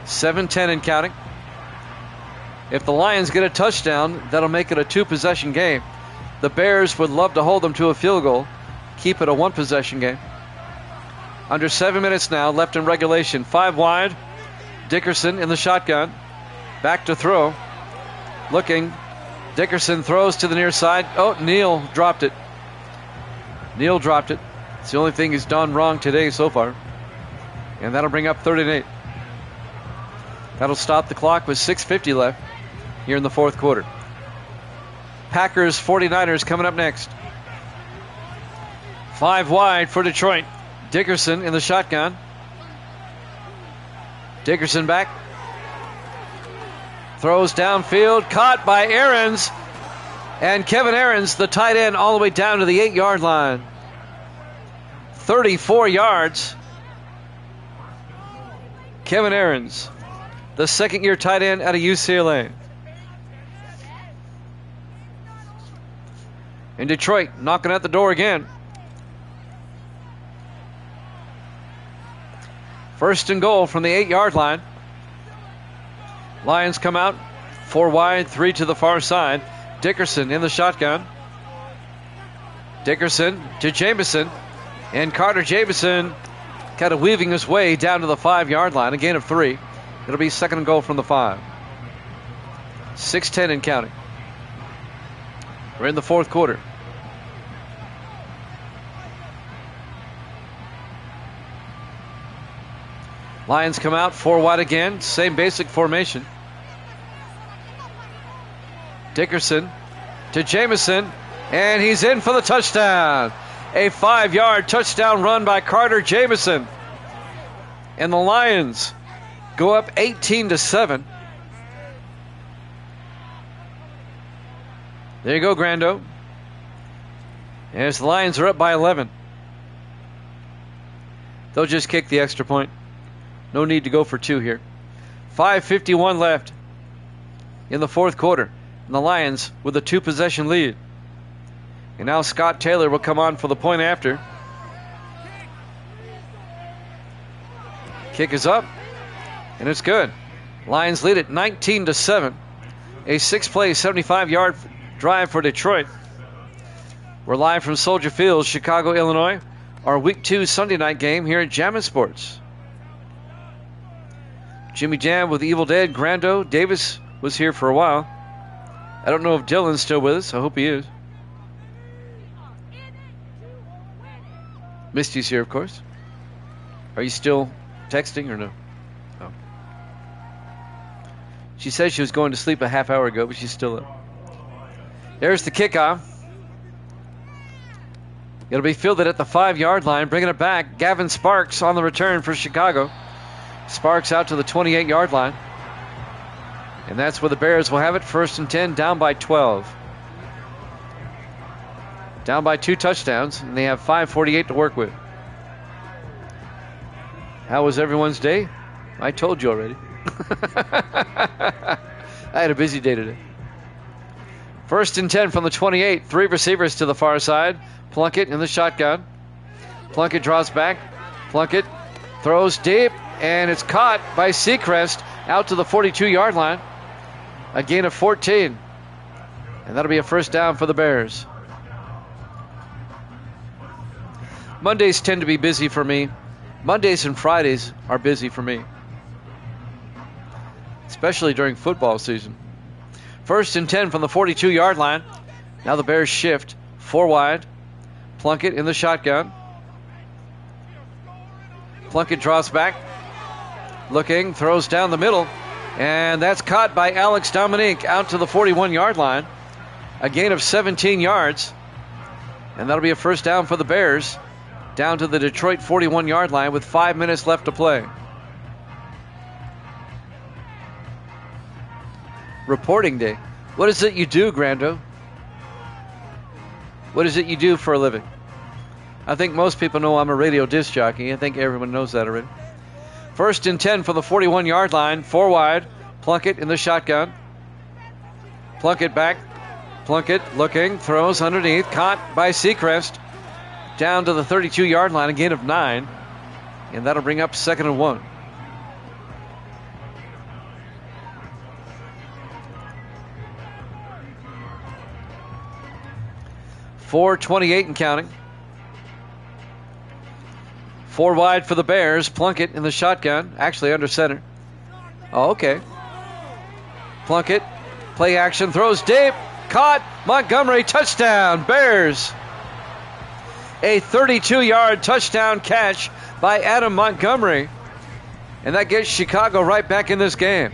S1: 7-10 and counting. If the Lions get a touchdown, that'll make it a 2-possession game. The Bears would love to hold them to a field goal, keep it a 1-possession game. Under 7 minutes now left in regulation. 5 wide. Dickerson in the shotgun. Back to throw. Looking. Dickerson throws to the near side. Oh, Neal dropped it. Neal dropped it. It's the only thing he's done wrong today so far. And that'll bring up 3rd and 8. That'll stop the clock with 6:50 left here in the fourth quarter. Packers 49ers coming up next. 5 wide for Detroit. Dickerson in the shotgun. Dickerson back. Throws downfield. Caught by Aarons. And Kevin Aarons, the tight end, all the way down to the 8-yard line. 34 yards. Kevin Aarons, the 2nd-year tight end out of UCLA. And Detroit knocking at the door again. 1st and goal from the 8-yard line. Lions come out. 4 wide, 3 to the far side. Dickerson in the shotgun. Dickerson to Jamison. And Carter Jamison kind of weaving his way down to the 5-yard line. A gain of 3. It'll be 2nd and goal from the 5. 6:10 and counting. We're in the fourth quarter. Lions come out 4 wide again. Same basic formation. Dickerson to Jamison. And he's in for the touchdown. A 5-yard touchdown run by Carter Jamison. And the Lions go up 18-7. There you go, Grando. As the Lions are up by 11. They'll just kick the extra point. No need to go for 2 here. 5:51 left in the fourth quarter. And the Lions with a 2-possession lead. And now Scott Taylor will come on for the point after. Kick is up, and it's good. Lions lead it 19-7. A 6-play, 75-yard drive for Detroit. We're live from Soldier Field, Chicago, Illinois. Our Week 2 Sunday night game here at Jammin' Sports. Jimmy Jam with Evil Dead. Grando Davis was here for a while. I don't know if Dylan's still with us. I hope he is. Misty's here, of course. Are you still texting or no? Oh. She said she was going to sleep a half hour ago, but she's still up. There's the kickoff. It'll be fielded at the 5-yard line, bringing it back. Gavin Sparks on the return for Chicago. Sparks out to the 28-yard line. And that's where the Bears will have it. 1st and 10, down by 12. Down by 2 touchdowns, and they have 5:48 to work with. How was everyone's day? I told you already. I had a busy day today. 1st and 10 from the 28. 3 receivers to the far side. Plunkett in the shotgun. Plunkett draws back. Plunkett throws deep, and it's caught by Seacrest out to the 42-yard line. A gain of 14. And that'll be a first down for the Bears. Mondays tend to be busy for me. Mondays and Fridays are busy for me, especially during football season. 1st and 10 from the 42-yard line. Now the Bears shift 4 wide. Plunkett in the shotgun. Plunkett draws back. Looking, throws down the middle. And that's caught by Alex Dominique out to the 41-yard line. A gain of 17 yards. And that'll be a first down for the Bears. Down to the Detroit 41-yard line with 5 minutes left to play. Reporting day. What is it you do, Grando? What is it you do for a living? I think most people know I'm a radio disc jockey. I think everyone knows that already. 1st and 10 from the 41-yard line. 4 wide. Plunkett in the shotgun. Plunkett back. Plunkett looking. Throws underneath. Caught by Seacrest. Down to the 32-yard line. A gain of 9. And that'll bring up 2nd and 1. .428 and counting. 4 wide for the Bears. Plunkett in the shotgun. Actually under center. Oh, okay. Plunkett. Play action. Throws deep. Caught. Montgomery. Touchdown. Bears. A 32-yard touchdown catch by Adam Montgomery. And that gets Chicago right back in this game.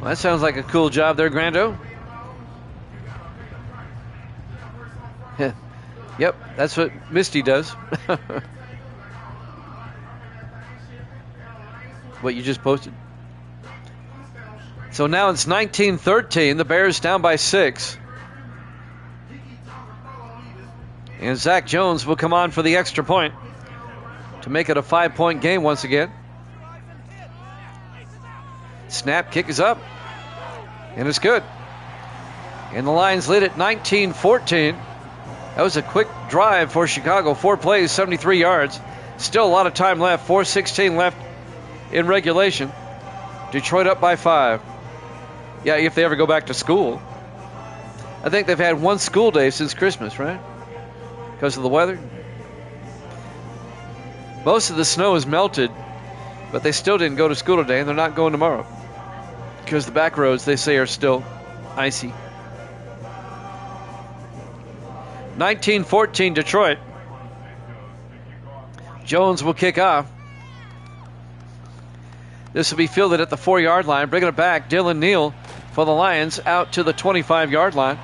S1: Well, that sounds like a cool job there, Grando. Yep, that's what Misty does. What you just posted. So now it's 19-13. The Bears down by 6. And Zach Jones will come on for the extra point to make it a 5-point game once again. Snap, kick is up. And it's good. And the Lions lead at 19-14. That was a quick drive for Chicago. 4 plays, 73 yards. Still a lot of time left. 4:16 left in regulation. Detroit up by 5. Yeah, if they ever go back to school. I think they've had 1 school day since Christmas, right? Because of the weather. Most of the snow is melted, but they still didn't go to school today, and they're not going tomorrow. Because the back roads, they say, are still icy. 19-14 Detroit. Jones will kick off. This will be fielded at the 4-yard line. Bringing it back, Dylan Neal for the Lions out to the 25-yard line.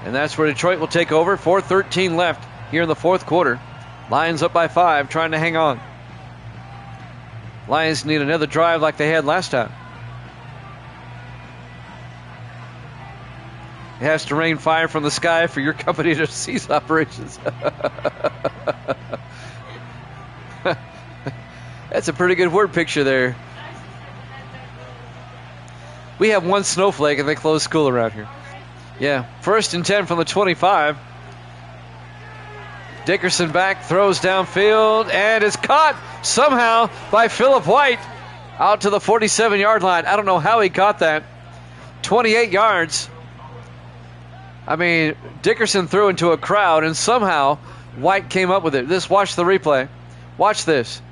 S1: And that's where Detroit will take over. 4:13 left here in the fourth quarter. Lions up by 5, trying to hang on. Lions need another drive like they had last time. It has to rain fire from the sky for your company to cease operations. That's a pretty good word picture there. We have one snowflake and they close school around here. Yeah, 1st and 10 from the 25. Dickerson back, throws downfield, and is caught somehow by Phillip White out to the 47-yard line. I don't know how he caught that. 28 yards. I mean, Dickerson threw into a crowd, and somehow White came up with it. Watch the replay. Watch this.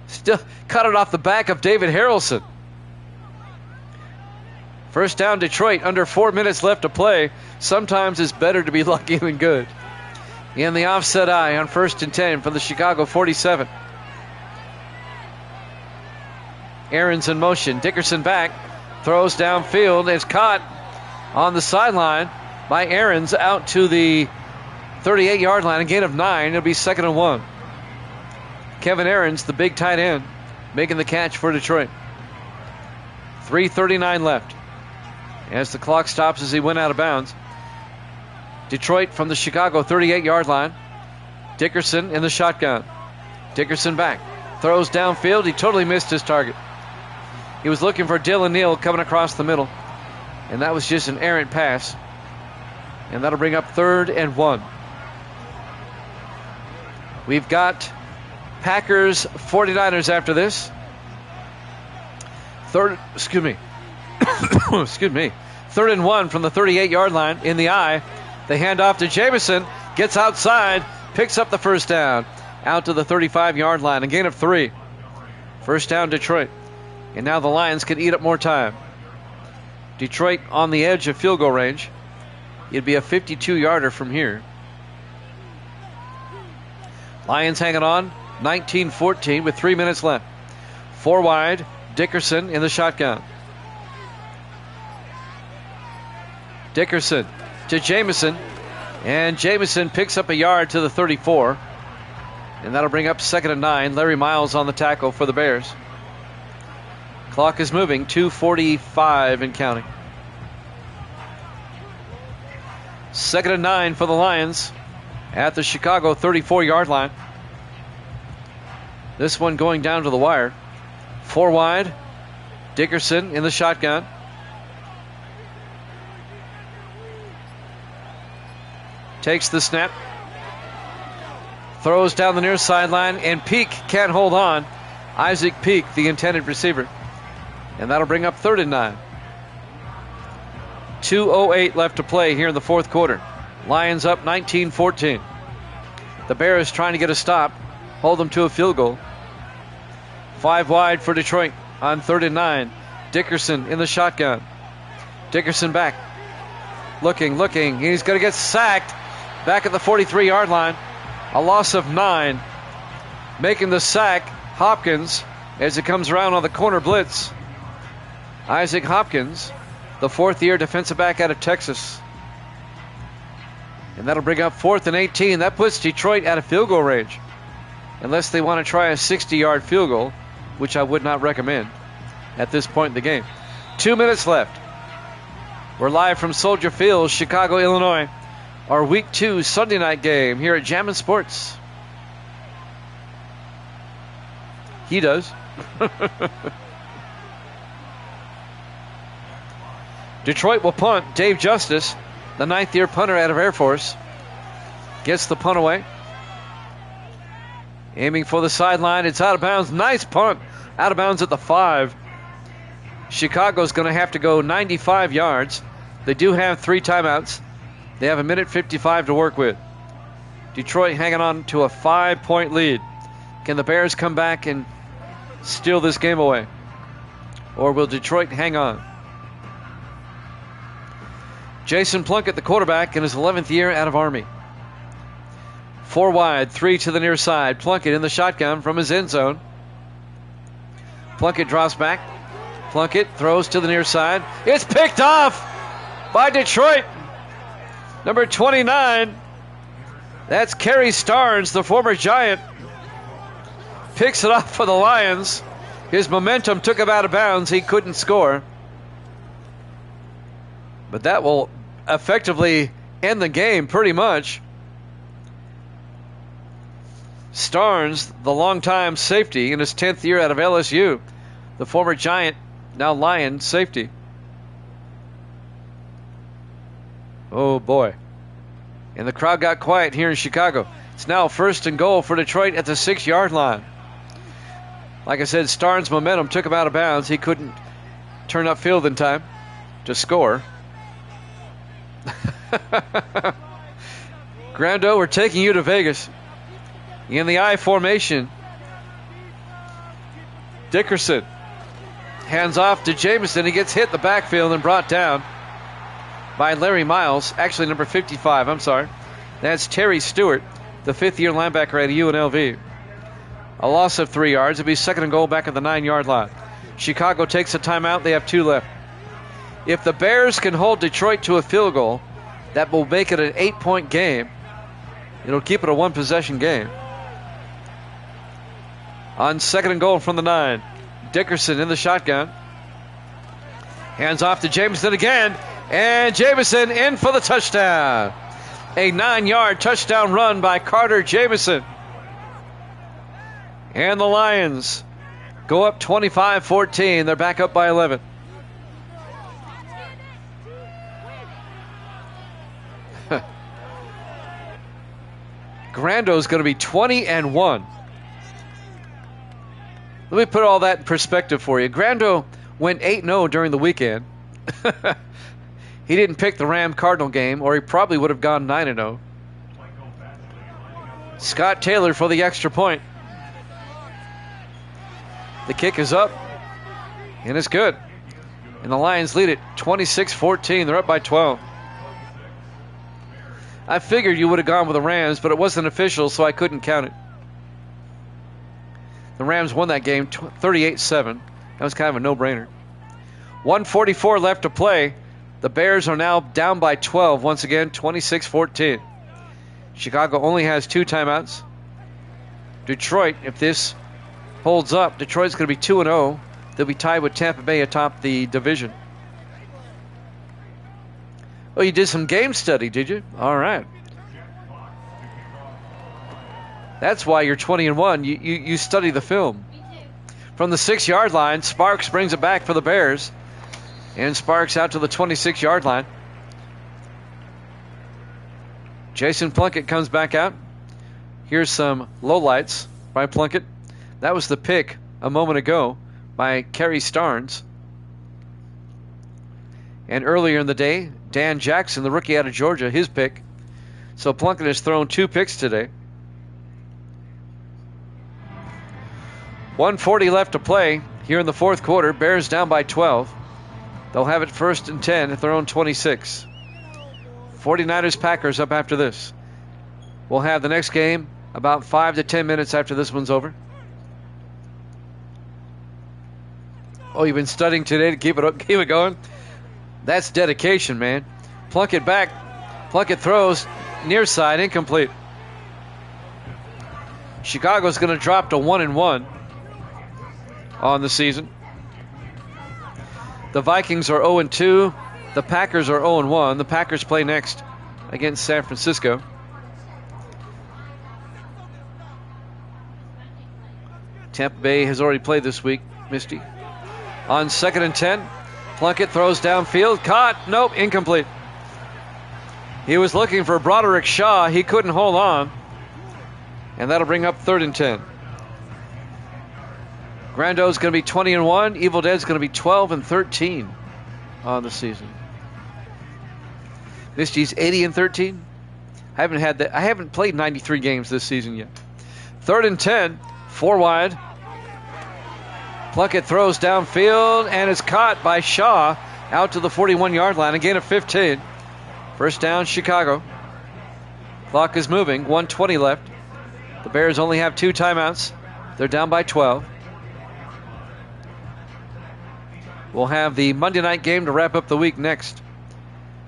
S1: Still cut it off the back of David Harrelson. First down, Detroit, under 4 minutes left to play. Sometimes it's better to be lucky than good. In the offset eye on 1st and 10 from the Chicago 47. Aaron's in motion. Dickerson back. Throws downfield. It's caught on the sideline by Aaron's out to the 38-yard line. A gain of 9. It'll be 2nd and 1. Kevin Aaron's, the big tight end, making the catch for Detroit. 3:39 left. As the clock stops as he went out of bounds. Detroit from the Chicago 38-yard line. Dickerson in the shotgun. Dickerson back. Throws downfield. He totally missed his target. He was looking for Dylan Neal coming across the middle. And that was just an errant pass. And that'll bring up 3rd and 1. We've got Packers 49ers after this. Excuse me. 3rd and 1 from the 38-yard line in the eye. They hand off to Jamison. Gets outside. Picks up the first down. Out to the 35-yard line. A gain of 3. First down, Detroit. And now the Lions can eat up more time. Detroit on the edge of field goal range. It'd be a 52-yarder from here. Lions hanging on. 19-14 with 3 minutes left. 4 wide. Dickerson in the shotgun. Dickerson to Jamison. And Jamison picks up a yard to the 34. And that'll bring up 2nd and 9. Larry Miles on the tackle for the Bears. Clock is moving. 2:45 and counting. 2nd and 9 for the Lions at the Chicago 34-yard line. This one going down to the wire. 4 wide. Dickerson in the shotgun. Takes the snap. Throws down the near sideline, and Peak can't hold on. Isaac Peak, the intended receiver. And that'll bring up 3rd and 9. 2:08 left to play here in the fourth quarter. Lions up 19-14. The Bears trying to get a stop, hold them to a field goal. 5 wide for Detroit on 3rd and 9. Dickerson in the shotgun. Dickerson back. Looking. He's going to get sacked back at the 43-yard line. A loss of 9. Making the sack, Hopkins, as it comes around on the corner blitz. Isaac Hopkins, the 4th-year defensive back out of Texas. And that'll bring up 4th and 18. That puts Detroit out of field goal range. Unless they want to try a 60-yard field goal, which I would not recommend at this point in the game. 2 minutes left. We're live from Soldier Field, Chicago, Illinois. Our Week 2 Sunday night game here at Jammin' Sports. He does. Detroit will punt. Dave Justice, the 9th-year punter out of Air Force, gets the punt away. Aiming for the sideline. It's out of bounds. Nice punt. Out of bounds at the 5. Chicago's going to have to go 95 yards. They do have 3 timeouts. They have 1:55 to work with. Detroit hanging on to a 5-point lead. Can the Bears come back and steal this game away? Or will Detroit hang on? Jason Plunkett, the quarterback, in his 11th year out of Army. 4 wide, 3 to the near side. Plunkett in the shotgun from his end zone. Plunkett drops back. Plunkett throws to the near side. It's picked off by Detroit. Number 29. That's Kerry Starnes, the former Giant. Picks it off for the Lions. His momentum took him out of bounds. He couldn't score. But that will effectively end the game pretty much. Starnes, the longtime safety in his 10th year out of LSU. The former Giant, now Lion safety. Oh boy. And the crowd got quiet here in Chicago. It's now 1st and goal for Detroit at the 6-yard line. Like I said, Starnes' momentum took him out of bounds. He couldn't turn upfield in time to score. Grando, we're taking you to Vegas. In the I formation, Dickerson hands off to Jameson. He gets hit in the backfield and brought down by Larry Miles. Actually, number 55, I'm sorry. That's Terry Stewart, the 5th-year linebacker at UNLV. A loss of 3 yards. It'll be 2nd and goal back at the 9-yard line. Chicago takes a timeout. They have 2 left. If the Bears can hold Detroit to a field goal, that will make it an 8-point game. It'll keep it a 1-possession game. On 2nd and goal from the 9, Dickerson in the shotgun. Hands off to Jameson again, and Jameson in for the touchdown. A 9-yard touchdown run by Carter Jameson. And the Lions go up 25-14. They're back up by 11. Grando's going to be 20-1. Let me put all that in perspective for you. Grando went 8-0 during the weekend. He didn't pick the Ram-Cardinal game, or he probably would have gone 9-0. Scott Taylor for the extra point. The kick is up, and it's good. And the Lions lead it 26-14. They're up by 12. I figured you would have gone with the Rams, but it wasn't official, so I couldn't count it. The Rams won that game 38-7. That was kind of a no-brainer. 1:44 left to play. The Bears are now down by 12. Once again, 26-14. Chicago only has 2 timeouts. Detroit, if this holds up, Detroit's going to be 2-0. They'll be tied with Tampa Bay atop the division. Oh, you did some game study, did you? All right. That's why you're 20-1. You study the film. From the 6-yard line, Sparks brings it back for the Bears. And Sparks out to the 26-yard line. Jason Plunkett comes back out. Here's some lowlights by Plunkett. That was the pick a moment ago by Kerry Starnes. And earlier in the day, Dan Jackson, the rookie out of Georgia, his pick. So Plunkett has thrown 2 picks today. 1:40 left to play here in the 4th quarter. Bears down by 12. They'll have it 1st and 10 at their own 26. 49ers Packers up after this. We'll have the next game about 5 to 10 minutes after this one's over. Oh, you've been studying today to keep it going? That's dedication, man. Plunkett back. Plunkett throws near side, incomplete. Chicago's going to drop to 1-1 on the season. The Vikings are 0-2. The Packers are 0-1. The Packers play next against San Francisco. Tampa Bay has already played this week, Misty. On 2nd and 10, Plunkett throws downfield. Caught. Nope, incomplete. He was looking for Broderick Shaw. He couldn't hold on. And that'll bring up 3rd and 10. Grando's going to be 20-1. Evil Dead's going to be 12-13 on the season. Misty's 80-13. I haven't played 93 games this season yet. 3rd and 10. 4 wide. Plunkett throws downfield and is caught by Shaw out to the 41-yard line. A gain of 15. First down, Chicago. Clock is moving. 1:20 left. The Bears only have 2 timeouts. They're down by 12. We'll have the Monday night game to wrap up the week next.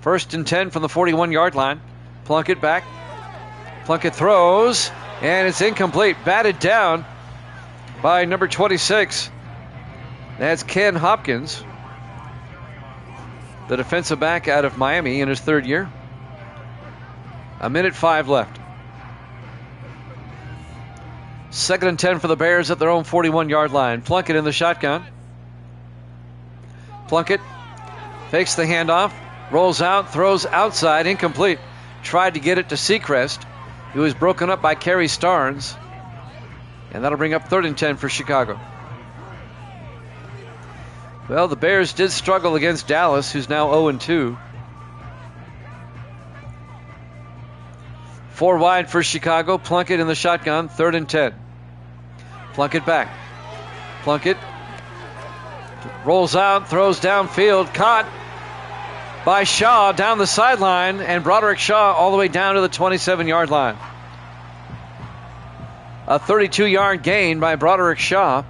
S1: 1st and 10 from the 41-yard line. Plunkett back. Plunkett throws, and it's incomplete. Batted down by number 26. That's Ken Hopkins, the defensive back out of Miami in his 3rd year. 1:05 left. 2nd and 10 for the Bears at their own 41-yard line. Plunkett in the shotgun. Plunkett fakes the handoff, rolls out, throws outside, incomplete. Tried to get it to Seacrest. He was broken up by Kerry Starnes. And that'll bring up 3rd and 10 for Chicago. Well, the Bears did struggle against Dallas, who's now 0-2. 4 wide for Chicago. Plunkett in the shotgun, 3rd and 10. Plunkett back. Plunkett rolls out, throws downfield, caught by Shaw down the sideline, and Broderick Shaw all the way down to the 27-yard line. A 32-yard gain by Broderick Shaw.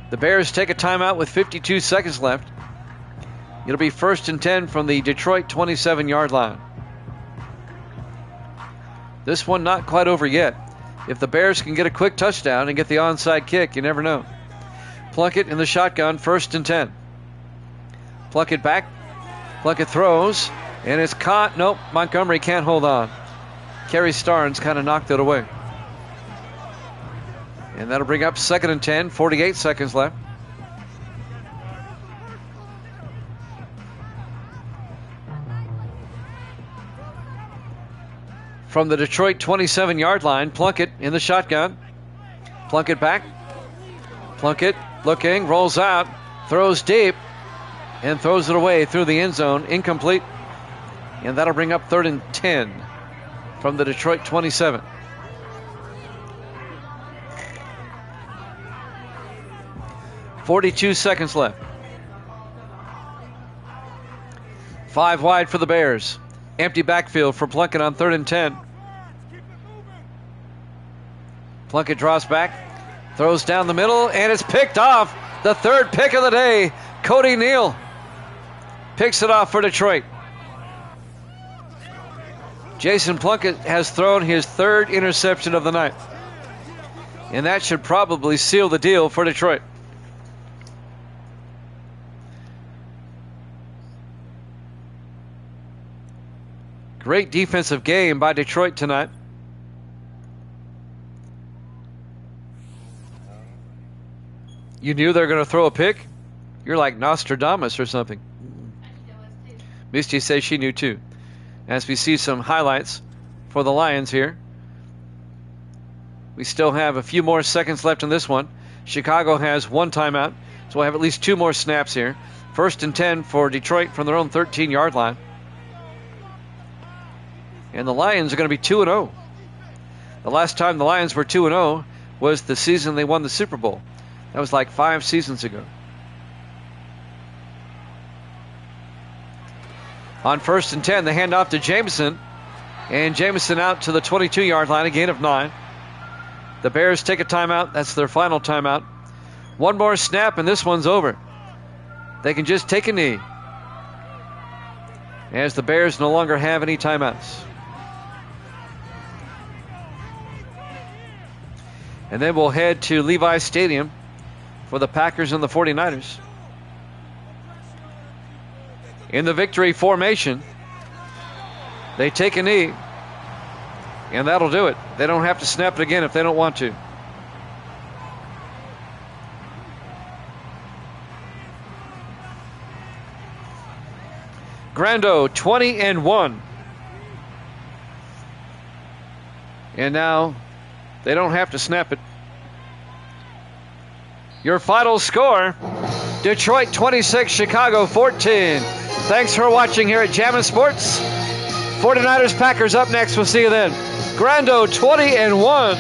S1: The Bears take a timeout with 52 seconds left. It'll be 1st and 10 from the Detroit 27-yard line. This one not quite over yet. If the Bears can get a quick touchdown and get the onside kick, you never know. Plunkett in the shotgun, 1st and 10. Plunkett back. Plunkett throws, and it's caught. Nope, Montgomery can't hold on. Kerry Starnes kind of knocked it away. And that'll bring up 2nd and 10, 48 seconds left. From the Detroit 27-yard line, Plunkett in the shotgun. Plunkett back. Plunkett looking, rolls out, throws deep, and throws it away through the end zone. Incomplete. And that'll bring up 3rd and 10 from the Detroit 27. .42 seconds left. 5 wide for the Bears. Empty backfield for Plunkett on 3rd and 10. Plunkett draws back, throws down the middle, and it's picked off. The 3rd pick of the day. Cody Neal picks it off for Detroit. Jason Plunkett has thrown his 3rd interception of the night. And that should probably seal the deal for Detroit. Great defensive game by Detroit tonight. You knew they were going to throw a pick? You're like Nostradamus or something. Misty says she knew too. As we see some highlights for the Lions here. We still have a few more seconds left in this one. Chicago has 1 timeout, so we'll have at least 2 more snaps here. 1st and 10 for Detroit from their own 13-yard line. And the Lions are going to be 2-0. The last time the Lions were 2-0 was the season they won the Super Bowl. That was like 5 seasons ago. On 1st and 10, the handoff to Jameson. And Jameson out to the 22-yard line, a gain of 9. The Bears take a timeout. That's their final timeout. 1 more snap, and this one's over. They can just take a knee, as the Bears no longer have any timeouts. And then we'll head to Levi's Stadium for the Packers and the 49ers. In the victory formation, they take a knee, and that'll do it. They don't have to snap it again if they don't want to. Grando 20-1. And now they don't have to snap it. Your final score, Detroit 26, Chicago 14. Thanks for watching here at Jammin' Sports. 49ers Packers up next. We'll see you then. Grando 20-1.